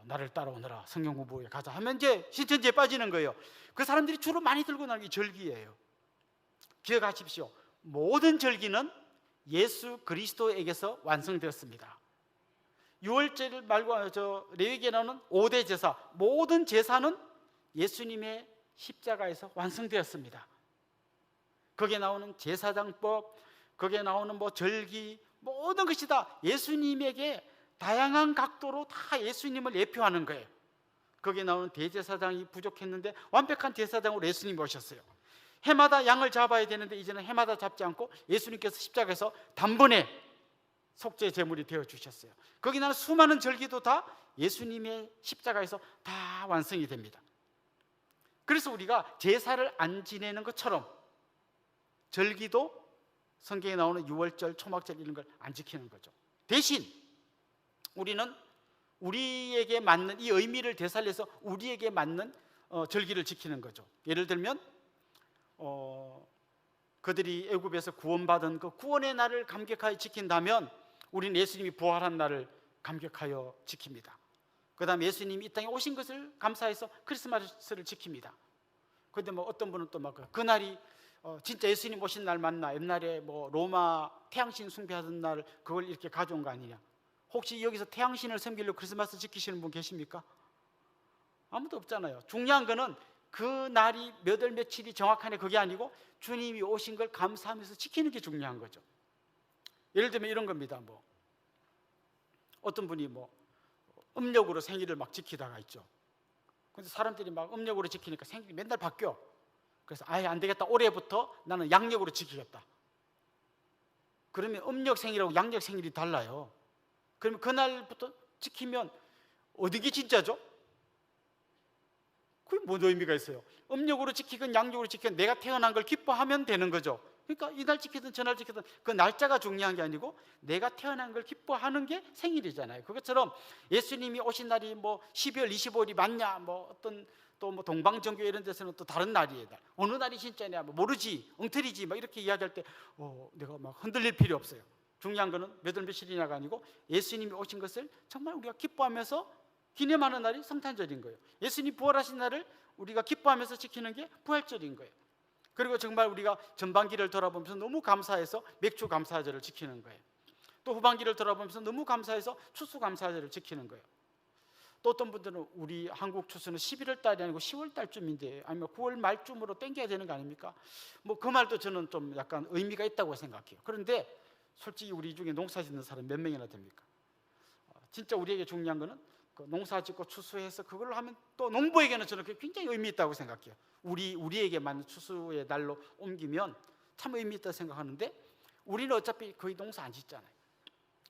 나를 따라오너라 성경 공부에 가자 하면 이제 신천지에 빠지는 거예요. 그 사람들이 주로 많이 들고 나는 게 절기예요. 기억하십시오. 모든 절기는 예수 그리스도에게서 완성되었습니다. 6월절 말고 저 레위기에 나오는 5대 제사, 모든 제사는 예수님의 십자가에서 완성되었습니다. 거기에 나오는 제사장법, 거기에 나오는 뭐 절기, 모든 것이 다 예수님에게 다양한 각도로 다 예수님을 예표하는 거예요. 거기에 나오는 대제사장이 부족했는데 완벽한 대제사장으로 예수님이 오셨어요. 해마다 양을 잡아야 되는데 이제는 해마다 잡지 않고 예수님께서 십자가에서 단번에 속죄 제물이 되어 주셨어요. 거기 나오는 수많은 절기도 다 예수님의 십자가에서 다 완성이 됩니다. 그래서 우리가 제사를 안 지내는 것처럼 절기도 성경에 나오는 6월절, 초막절 이런 걸 안 지키는 거죠. 대신 우리는 우리에게 맞는 이 의미를 되살려서 우리에게 맞는 절기를 지키는 거죠. 예를 들면 그들이 애굽에서 구원받은 그 구원의 날을 감격하여 지킨다면 우리는 예수님이 부활한 날을 감격하여 지킵니다. 그 다음에 예수님이 이 땅에 오신 것을 감사해서 크리스마스를 지킵니다. 그런데 뭐 어떤 분은 또 막 그날이 진짜 예수님 오신 날 맞나? 옛날에 뭐 로마 태양신 숭배하던 날 그걸 이렇게 가져온 거 아니냐? 혹시 여기서 태양신을 섬기려고 크리스마스 지키시는 분 계십니까? 아무도 없잖아요. 중요한 거는 그 날이 몇 월 며칠이 정확하네 그게 아니고 주님이 오신 걸 감사하면서 지키는 게 중요한 거죠. 예를 들면 이런 겁니다. 뭐 어떤 분이 뭐 음력으로 생일을 막 지키다가 있죠. 근데 사람들이 막 음력으로 지키니까 생일이 맨날 바뀌어. 그래서 아예 안 되겠다. 올해부터 나는 양력으로 지키겠다. 그러면 음력 생일하고 양력 생일이 달라요. 그러면 그날부터 지키면 어디 게 진짜죠? 그게 뭔 의미가 있어요? 음력으로 지키건 양력으로 지키건 내가 태어난 걸 기뻐하면 되는 거죠. 그러니까 이날 지키든 저날 지키든 그 날짜가 중요한 게 아니고 내가 태어난 걸 기뻐하는 게 생일이잖아요. 그것처럼 예수님이 오신 날이 뭐 12월 25일이 맞냐, 뭐 어떤 또 뭐 동방정교 이런 데서는 또 다른 날이에요. 어느 날이 진짜냐 뭐 모르지, 엉터리지 막 이렇게 이야기할 때 내가 막 흔들릴 필요 없어요. 중요한 거는 몇 월 며칠이냐가 아니고 예수님이 오신 것을 정말 우리가 기뻐하면서 기념하는 날이 성탄절인 거예요. 예수님 부활하신 날을 우리가 기뻐하면서 지키는 게 부활절인 거예요. 그리고 정말 우리가 전반기를 돌아보면서 너무 감사해서 맥주 감사절을 지키는 거예요. 또 후반기를 돌아보면서 너무 감사해서 추수 감사절을 지키는 거예요. 또 어떤 분들은 우리 한국 추수는 11월 달이 아니고 10월 달쯤인데 아니면 9월 말쯤으로 땡겨야 되는 거 아닙니까? 뭐 그 말도 저는 좀 약간 의미가 있다고 생각해요. 그런데 솔직히 우리 중에 농사 짓는 사람 몇 명이나 됩니까? 진짜 우리에게 중요한 거는 그 농사 짓고 추수해서 그걸로 하면 또 농부에게는 저는 그게 굉장히 의미 있다고 생각해요. 우리에게 맞는 추수의 날로 옮기면 참 의미 있다고 생각하는데 우리는 어차피 거의 농사 안 짓잖아요.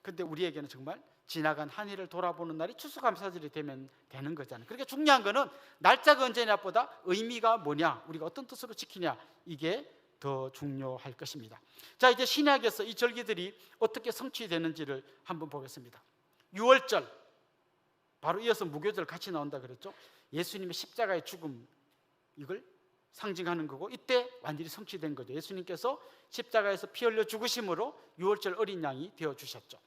근데 우리에게는 정말 지나간 한 해를 돌아보는 날이 추수감사절이 되면 되는 거잖아요. 그러니까 중요한 거는 날짜가 언제냐보다 의미가 뭐냐, 우리가 어떤 뜻으로 지키냐, 이게 더 중요할 것입니다. 자, 이제 신약에서 이 절기들이 어떻게 성취되는지를 한번 보겠습니다. 유월절, 바로 이어서 무교절 같이 나온다 그랬죠. 예수님의 십자가의 죽음, 이걸 상징하는 거고, 이때 완전히 성취된 거죠. 예수님께서 십자가에서 피 흘려 죽으심으로 유월절 어린 양이 되어 주셨죠.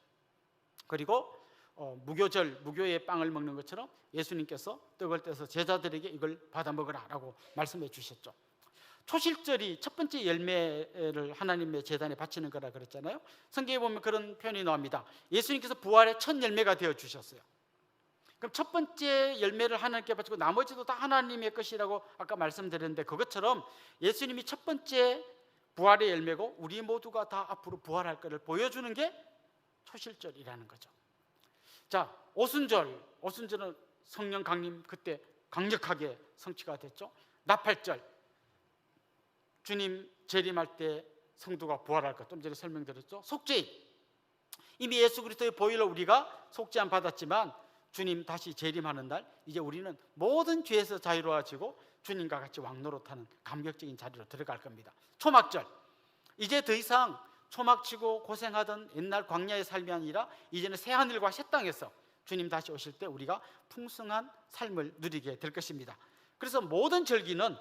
그리고 무교절, 무교의 빵을 먹는 것처럼 예수님께서 떡을 떼서 제자들에게 이걸 받아 먹으라 라고 말씀해 주셨죠. 초실절이 첫 번째 열매를 하나님의 제단에 바치는 거라 그랬잖아요. 성경에 보면 그런 표현이 나옵니다. 예수님께서 부활의 첫 열매가 되어 주셨어요. 그럼 첫 번째 열매를 하나님께 바치고 나머지도 다 하나님의 것이라고 아까 말씀드렸는데, 그것처럼 예수님이 첫 번째 부활의 열매고 우리 모두가 다 앞으로 부활할 것을 보여주는 게 초실절이라는 거죠. 자, 오순절은 성령 강림, 그때 강력하게 성취가 됐죠. 나팔절, 주님 재림할 때 성도가 부활할 것, 좀 전에 설명드렸죠. 속죄, 이미 예수 그리스도의 보혈로 우리가 속죄함 받았지만 주님 다시 재림하는 날, 이제 우리는 모든 죄에서 자유로워지고 주님과 같이 왕노릇하는 감격적인 자리로 들어갈 겁니다. 초막절, 이제 더 이상 초막치고 고생하던 옛날 광야의 삶이 아니라 이제는 새하늘과 새 땅에서 주님 다시 오실 때 우리가 풍성한 삶을 누리게 될 것입니다. 그래서 모든 절기는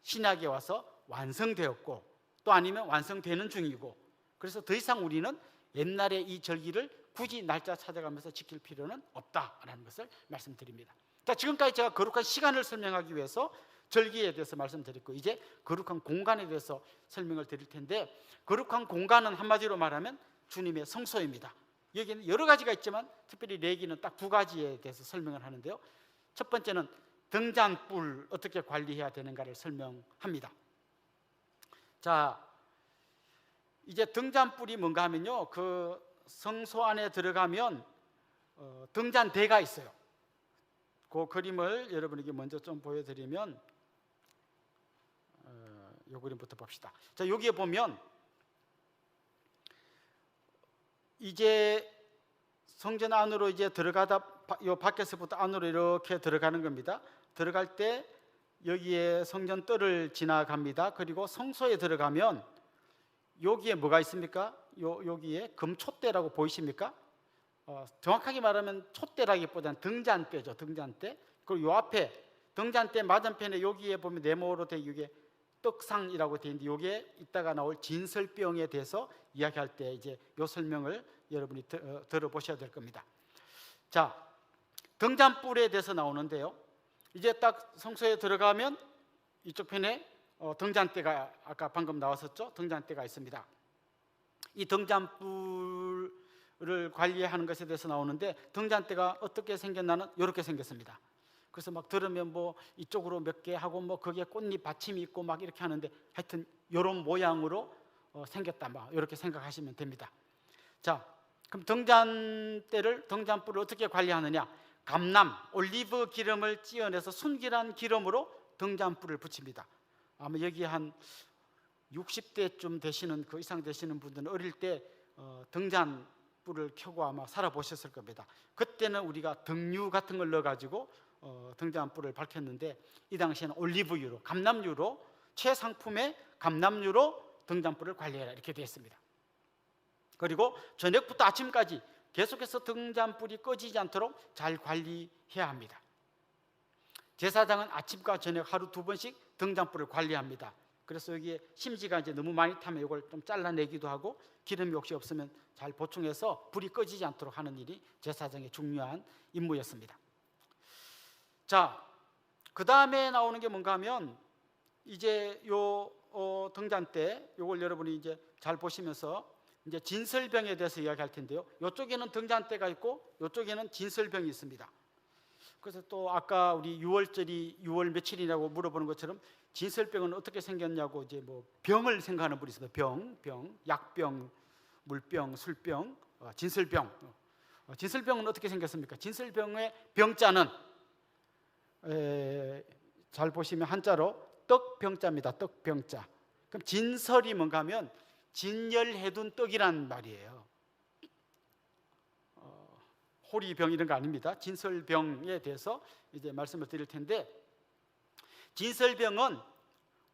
신약에 와서 완성되었고 또 아니면 완성되는 중이고, 그래서 더 이상 우리는 옛날의 이 절기를 굳이 날짜 찾아가면서 지킬 필요는 없다라는 것을 말씀드립니다. 자, 지금까지 제가 거룩한 시간을 설명하기 위해서 절기에 대해서 말씀드렸고, 이제 거룩한 공간에 대해서 설명을 드릴 텐데, 거룩한 공간은 한마디로 말하면 주님의 성소입니다. 여기는 여러 가지가 있지만 특별히 레위기는 딱 두 가지에 대해서 설명을 하는데요. 첫 번째는 등잔불 어떻게 관리해야 되는가를 설명합니다. 자, 이제 등잔불이 뭔가 하면요, 그 성소 안에 들어가면 등잔대가 있어요. 그 그림을 여러분에게 먼저 좀 보여드리면, 이 그림부터 봅시다. 자, 여기에 보면 이제 성전 안으로 이제 들어가다 요 밖에서부터 안으로 이렇게 들어가는 겁니다. 들어갈 때 여기에 성전 뜰을 지나갑니다. 그리고 성소에 들어가면 여기에 뭐가 있습니까? 여기에 금촛대라고 보이십니까? 정확하게 말하면 촛대라기보다는 등잔대죠. 등잔대. 그리고 요 앞에 등잔대 맞은편에 여기에 보면 네모로 된 이게 떡상이라고 되어 있는데, 여기에 이따가 나올 진설병에 대해서 이야기할 때 이제 요 설명을 여러분이 들어보셔야 될 겁니다. 자, 등잔불에 대해서 나오는데요. 이제 딱 성소에 들어가면 이쪽 편에 등잔대가 아까 방금 나왔었죠. 등잔대가 있습니다. 이 등잔불을 관리하는 것에 대해서 나오는데, 등잔대가 어떻게 생겼나는 이렇게 생겼습니다. 그래서 막 들으면 뭐 이쪽으로 몇 개 하고 뭐 거기에 꽃잎 받침이 있고 막 이렇게 하는데, 하여튼 이런 모양으로 생겼다, 막 이렇게 생각하시면 됩니다. 자, 그럼 등잔불을 어떻게 관리하느냐? 감람, 올리브 기름을 찌어내서 순기란 기름으로 등잔불을 붙입니다. 아마 여기 한 60대쯤 되시는, 그 이상 되시는 분들은 어릴 때 등잔불을 켜고 아마 살아보셨을 겁니다. 그때는 우리가 등유 같은 걸 넣어가지고 등잔불을 밝혔는데, 이 당시에는 올리브유로, 감람유로, 최상품의 감람유로 등잔불을 관리해라 이렇게 되어 있습니다. 그리고 저녁부터 아침까지 계속해서 등잔불이 꺼지지 않도록 잘 관리해야 합니다. 제사장은 아침과 저녁 하루 2번씩 등잔불을 관리합니다. 그래서 여기에 심지가 이제 너무 많이 타면 이걸 좀 잘라내기도 하고 기름이 혹시 없으면 잘 보충해서 불이 꺼지지 않도록 하는 일이 제사장의 중요한 임무였습니다. 자, 그 다음에 나오는 게 뭔가 하면 이제 요 등잔 때 요걸 여러분이 이제 잘 보시면서 이제 진설병에 대해서 이야기할 텐데요. 이쪽에는 등잔대가 있고 이쪽에는 진설병이 있습니다. 그래서 또 아까 우리 6월 며칠이냐고 물어보는 것처럼 진설병은 어떻게 생겼냐고 이제 뭐 병을 생각하는 분이 있습니다. 병, 약병, 물병, 술병, 진설병. 진설병은 어떻게 생겼습니까? 진설병의 병자는 잘 보시면 한자로 떡병자입니다. 떡병자. 그럼 진설이 뭔가 하면 진열해둔 떡이란 말이에요. 호리병 이런 거 아닙니다. 진설병에 대해서 이제 말씀을 드릴 텐데, 진설병은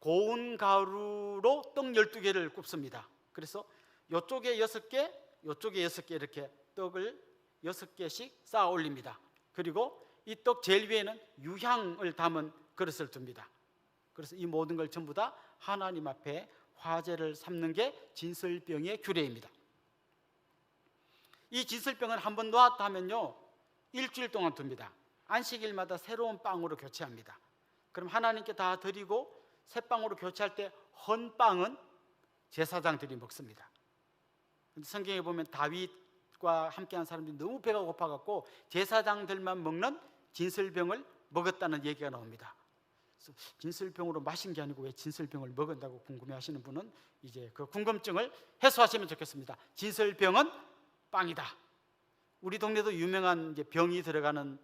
고운 가루로 떡 12개를 굽습니다. 그래서 이쪽에 6개, 이쪽에 6개 이렇게 떡을 6개씩 쌓아 올립니다. 그리고 이 떡 제일 위에는 유향을 담은 그릇을 둡니다. 그래서 이 모든 걸 전부 다 하나님 앞에 화제를 삼는 게 진설병의 규례입니다. 이 진설병은 한 번 놓았다 하면요 일주일 동안 둡니다. 안식일마다 새로운 빵으로 교체합니다. 그럼 하나님께 다 드리고 새 빵으로 교체할 때 헌 빵은 제사장들이 먹습니다. 성경에 보면 다윗과 함께한 사람들이 너무 배가 고파갖고 제사장들만 먹는 진설병을 먹었다는 얘기가 나옵니다. 진설병으로 마신 게 아니고 왜 진설병을 먹은다고 궁금해하시는 분은 이제 그 궁금증을 해소하시면 좋겠습니다. 진설병은 빵이다. 우리 동네도 유명한 이제 병이 들어가는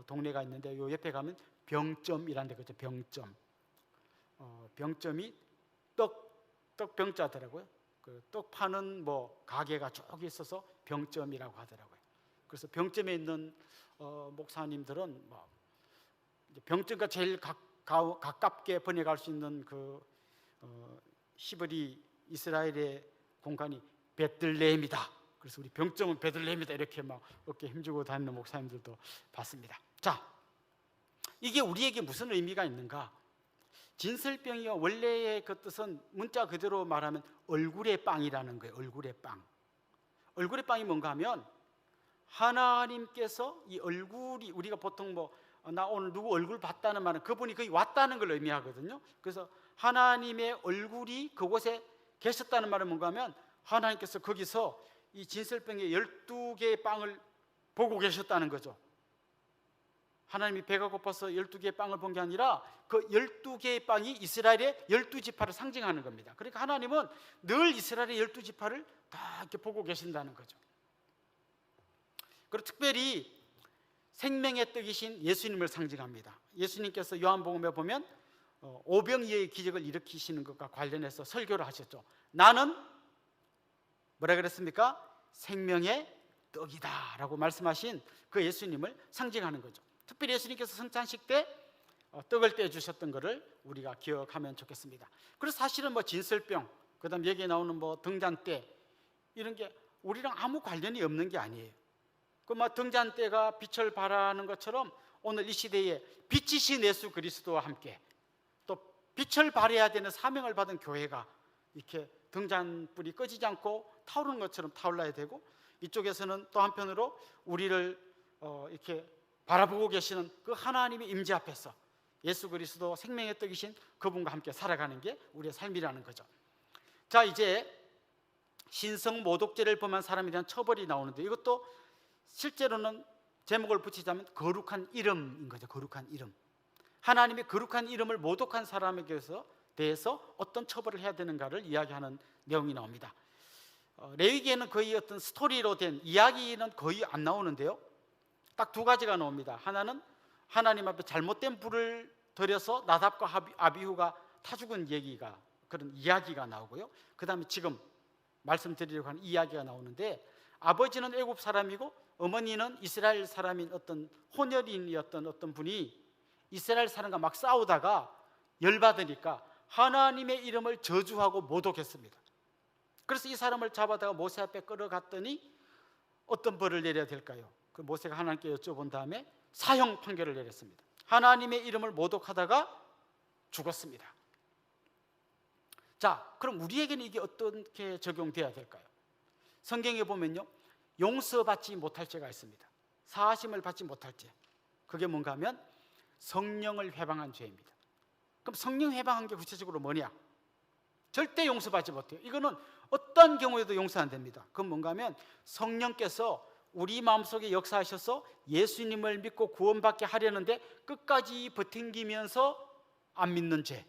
동네가 있는데 요 옆에 가면 병점이라는 데가 있죠. 병점. 병점이 떡병자더라고요. 그 떡 파는 뭐 가게가 쭉 있어서 병점이라고 하더라고요. 그래서 병점에 있는 목사님들은 뭐 병점과 제일 가깝게 번역할 수 있는 그 히브리 이스라엘의 공간이 베들레헴이다. 그래서 우리 병점은 베들레헴이다 이렇게 막 어깨 힘주고 다니는 목사님들도 봤습니다. 자, 이게 우리에게 무슨 의미가 있는가? 진설병이요 원래의 그 뜻은 문자 그대로 말하면 얼굴의 빵이라는 거예요. 얼굴의 빵. 얼굴의 빵이 뭔가 하면 하나님께서 이 얼굴이 우리가 보통 뭐 나 오늘 누구 얼굴 봤다는 말은 그분이 거기 왔다는 걸 의미하거든요. 그래서 하나님의 얼굴이 그곳에 계셨다는 말은 뭔가 하면 하나님께서 거기서 이 진설병의 12개의 빵을 보고 계셨다는 거죠. 하나님이 배가 고파서 12개의 빵을 본 게 아니라 그 12개의 빵이 이스라엘의 12지파를 상징하는 겁니다. 그러니까 하나님은 늘 이스라엘의 12지파를 다 이렇게 보고 계신다는 거죠. 그리고 특별히 생명의 떡이신 예수님을 상징합니다. 예수님께서 요한복음에 보면 오병이어의 기적을 일으키시는 것과 관련해서 설교를 하셨죠. 나는 뭐라 그랬습니까? 생명의 떡이다 라고 말씀하신 그 예수님을 상징하는 거죠. 특별히 예수님께서 성찬식 때 떡을 떼주셨던 것을 우리가 기억하면 좋겠습니다. 그래서 사실은 뭐 진설병, 그 다음 여기에 나오는 뭐 등잔대 이런 게 우리랑 아무 관련이 없는 게 아니에요. 그 막 등잔대가 빛을 발하는 것처럼 오늘 이 시대에 빛이신 예수 그리스도와 함께 또 빛을 발해야 되는 사명을 받은 교회가 이렇게 등잔불이 꺼지지 않고 타오르는 것처럼 타올라야 되고, 이쪽에서는 또 한편으로 우리를 이렇게 바라보고 계시는 그 하나님의 임재 앞에서 예수 그리스도 생명의 떡이신 그분과 함께 살아가는 게 우리의 삶이라는 거죠. 자, 이제 신성 모독죄를 범한 사람에 대한 처벌이 나오는데, 이것도 실제로는 제목을 붙이자면 거룩한 이름인 거죠. 거룩한 이름. 하나님의 거룩한 이름을 모독한 사람에게 대해서 어떤 처벌을 해야 되는가를 이야기하는 내용이 나옵니다. 레위기에는 거의 어떤 스토리로 된 이야기는 거의 안 나오는데요, 딱 2가지가 나옵니다. 하나는 하나님 앞에 잘못된 불을 들여서 나답과 아비후가 타 죽은 얘기가, 그런 이야기가 나오고요. 그 다음에 지금 말씀드리려고 하는 이야기가 나오는데, 아버지는 애굽 사람이고 어머니는 이스라엘 사람인 어떤 혼혈인이었던 어떤 분이 이스라엘 사람과 막 싸우다가 열받으니까 하나님의 이름을 저주하고 모독했습니다. 그래서 이 사람을 잡아다가 모세 앞에 끌어갔더니 어떤 벌을 내려야 될까요? 그 모세가 하나님께 여쭤본 다음에 사형 판결을 내렸습니다. 하나님의 이름을 모독하다가 죽었습니다. 자, 그럼 우리에게는 이게 어떻게 적용돼야 될까요? 성경에 보면요, 용서받지 못할 죄가 있습니다. 사하심을 받지 못할 죄. 그게 뭔가 하면 성령을 회방한 죄입니다. 그럼 성령 회방한 게 구체적으로 뭐냐? 절대 용서받지 못해요. 이거는 어떤 경우에도 용서 안 됩니다. 그건 뭔가 하면 성령께서 우리 마음속에 역사하셔서 예수님을 믿고 구원받게 하려는데 끝까지 버팅기면서 안 믿는 죄,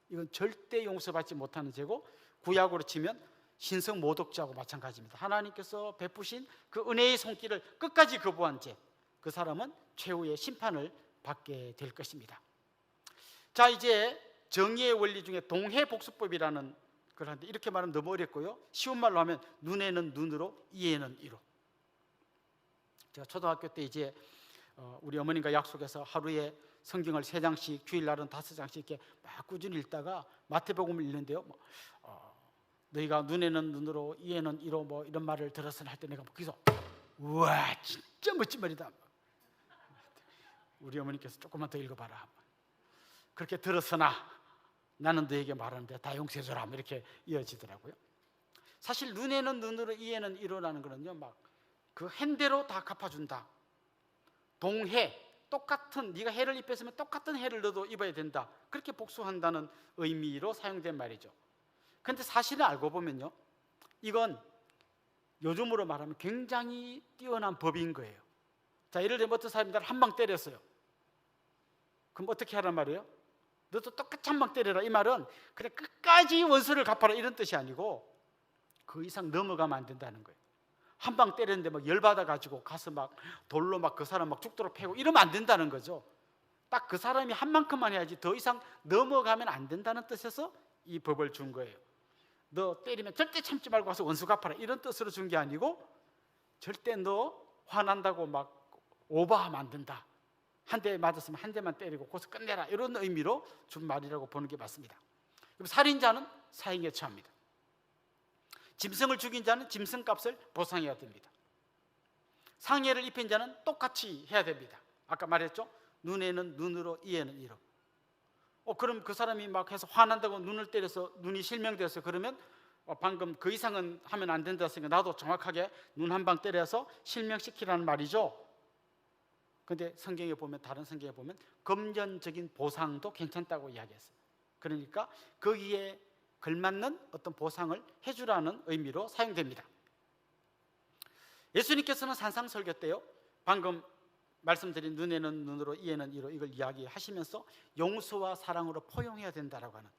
이건 절대 용서받지 못하는 죄고, 구약으로 치면 신성 모독죄하고 마찬가지입니다. 하나님께서 베푸신 그 은혜의 손길을 끝까지 거부한 죄, 그 사람은 최후의 심판을 받게 될 것입니다. 자, 이제 정의의 원리 중에 동해복수법이라는 걸 하는데, 이렇게 말하면 너무 어렵고요, 쉬운 말로 하면 눈에는 눈으로, 이에는 이로. 제가 초등학교 때 이제 우리 어머님과 약속해서 하루에 성경을 3장씩, 주일날은 5장씩 이렇게 막 꾸준히 읽다가 마태복음을 읽는데요, 너희가 눈에는 눈으로, 이에는 이로, 뭐 이런 말을 들었으나 할 때 내가 거기서 우와, 진짜 멋진 말이다. 우리 어머니께서 조금만 더 읽어봐라. 그렇게 들었으나 나는 너에게 말하는데 다 용서해줘라, 이렇게 이어지더라고요. 사실 눈에는 눈으로, 이에는 이로라는 거는요, 막 그 hen대로 다 갚아준다. 동해, 똑같은, 네가 해를 입혔으면 똑같은 해를 너도 입어야 된다, 그렇게 복수한다는 의미로 사용된 말이죠. 그런데 사실은 알고 보면요, 이건 요즘으로 말하면 굉장히 뛰어난 법인 거예요. 자, 예를 들면 어떤 사람이 나를 한 방 때렸어요. 그럼 어떻게 하란 말이에요? 너도 똑같이 한 방 때려라. 이 말은 그래 끝까지 원수를 갚아라 이런 뜻이 아니고, 그 이상 넘어가면 안 된다는 거예요. 한 방 때렸는데 막 열받아 가지고 가서 막 돌로 막 그 사람 막 죽도록 패고 이러면 안 된다는 거죠. 딱 그 사람이 한 만큼만 해야지 더 이상 넘어가면 안 된다는 뜻에서 이 법을 준 거예요. 너 때리면 절대 참지 말고 가서 원수 갚아라 이런 뜻으로 준 게 아니고, 절대 너 화난다고 막 오버하면 안 된다, 한 대 맞았으면 한 대만 때리고 거기서 끝내라, 이런 의미로 준 말이라고 보는 게 맞습니다. 그럼 살인자는 사형에 처합니다. 짐승을 죽인 자는 짐승값을 보상해야 됩니다. 상해를 입힌 자는 똑같이 해야 됩니다. 아까 말했죠, 눈에는 눈으로, 이에는 이로. 그럼 그 사람이 막 해서 화난다고 눈을 때려서 눈이 실명되어서, 그러면 방금 그 이상은 하면 안 된다 했으니까 나도 정확하게 눈 한 방 때려서 실명시키라는 말이죠. 그런데 성경에 보면, 다른 성경에 보면 금전적인 보상도 괜찮다고 이야기했어요. 그러니까 거기에 걸맞는 어떤 보상을 해주라는 의미로 사용됩니다. 예수님께서는 산상설교 때요, 방금 말씀드린 눈에는 눈으로, 이에는 이로, 이걸 이야기하시면서 용서와 사랑으로 포용해야 된다라고 하는,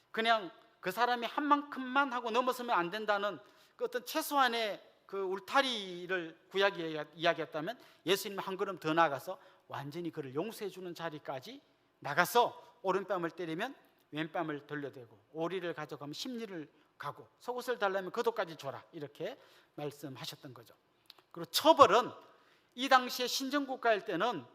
그냥 그 사람이 한 만큼만 하고 넘어서면 안 된다는 그 어떤 최소한의 그 울타리를 구약이 이야기했다면, 예수님 한 걸음 더 나가서 완전히 그를 용서해 주는 자리까지 나가서 오른뺨을 때리면 왼뺨을 돌려대고, 오리를 가져가면 십리를 가고, 속옷을 달라면 겉옷까지 줘라, 이렇게 말씀하셨던 거죠. 그리고 처벌은 이 당시에 신정국가일 때는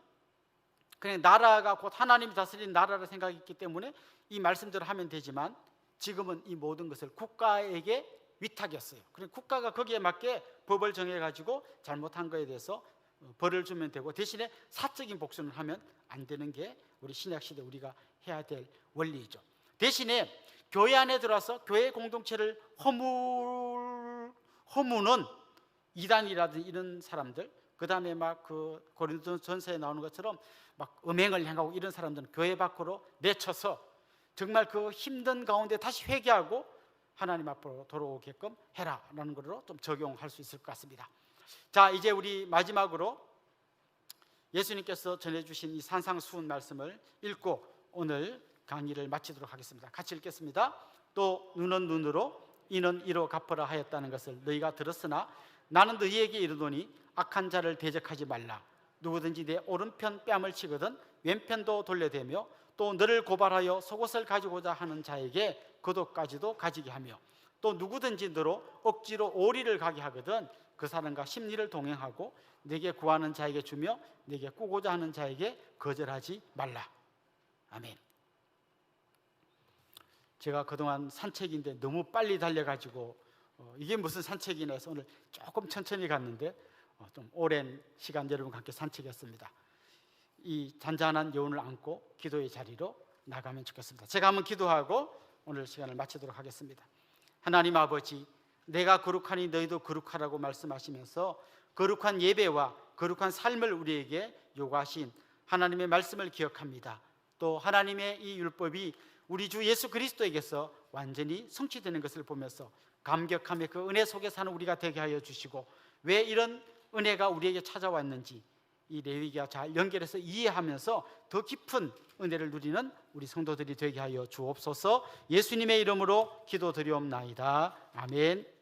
그냥 나라가 곧 하나님이 다스리는 나라라 생각했기 때문에 이 말씀대로 하면 되지만, 지금은 이 모든 것을 국가에게 위탁이었어요. 그래서 국가가 거기에 맞게 법을 정해가지고 잘못한 거에 대해서 벌을 주면 되고, 대신에 사적인 복수는 하면 안 되는 게 우리 신약시대 우리가 해야 될 원리이죠. 대신에 교회 안에 들어와서 교회 공동체를 허무는 이단이라든지 이런 사람들, 그 다음에 막 그 고린도전서에 나오는 것처럼 막 음행을 행하고 이런 사람들은 교회 밖으로 내쳐서 정말 그 힘든 가운데 다시 회개하고 하나님 앞으로 돌아오게끔 해라라는 걸로 좀 적용할 수 있을 것 같습니다. 자, 이제 우리 마지막으로 예수님께서 전해주신 이 산상수훈 말씀을 읽고 오늘 강의를 마치도록 하겠습니다. 같이 읽겠습니다. 또 눈은 눈으로, 이는 이로 갚으라 하였다는 것을 너희가 들었으나 나는 너희에게 이르노니 악한 자를 대적하지 말라. 누구든지 내 오른편 뺨을 치거든 왼편도 돌려대며, 또 너를 고발하여 속옷을 가지고자 하는 자에게 겉옷까지도 가지게 하며, 또 누구든지 너로 억지로 오리를 가게 하거든 그 사람과 십리를 동행하고, 내게 구하는 자에게 주며 내게 꾸고자 하는 자에게 거절하지 말라. 아멘. 제가 그동안 산책인데 너무 빨리 달려가지고 이게 무슨 산책이나 해서 오늘 조금 천천히 갔는데 좀 오랜 시간 여러분과 함께 산책했습니다. 이 잔잔한 여운을 안고 기도의 자리로 나가면 좋겠습니다. 제가 한번 기도하고 오늘 시간을 마치도록 하겠습니다. 하나님 아버지, 내가 거룩하니 너희도 거룩하라고 말씀하시면서 거룩한 예배와 거룩한 삶을 우리에게 요구하신 하나님의 말씀을 기억합니다. 또 하나님의 이 율법이 우리 주 예수 그리스도에게서 완전히 성취되는 것을 보면서 감격하며 그 은혜 속에 사는 우리가 되게 하여 주시고, 왜 이런 은혜가 우리에게 찾아왔는지 이 레위기와 잘 연결해서 이해하면서 더 깊은 은혜를 누리는 우리 성도들이 되게 하여 주옵소서. 예수님의 이름으로 기도드리옵나이다. 아멘.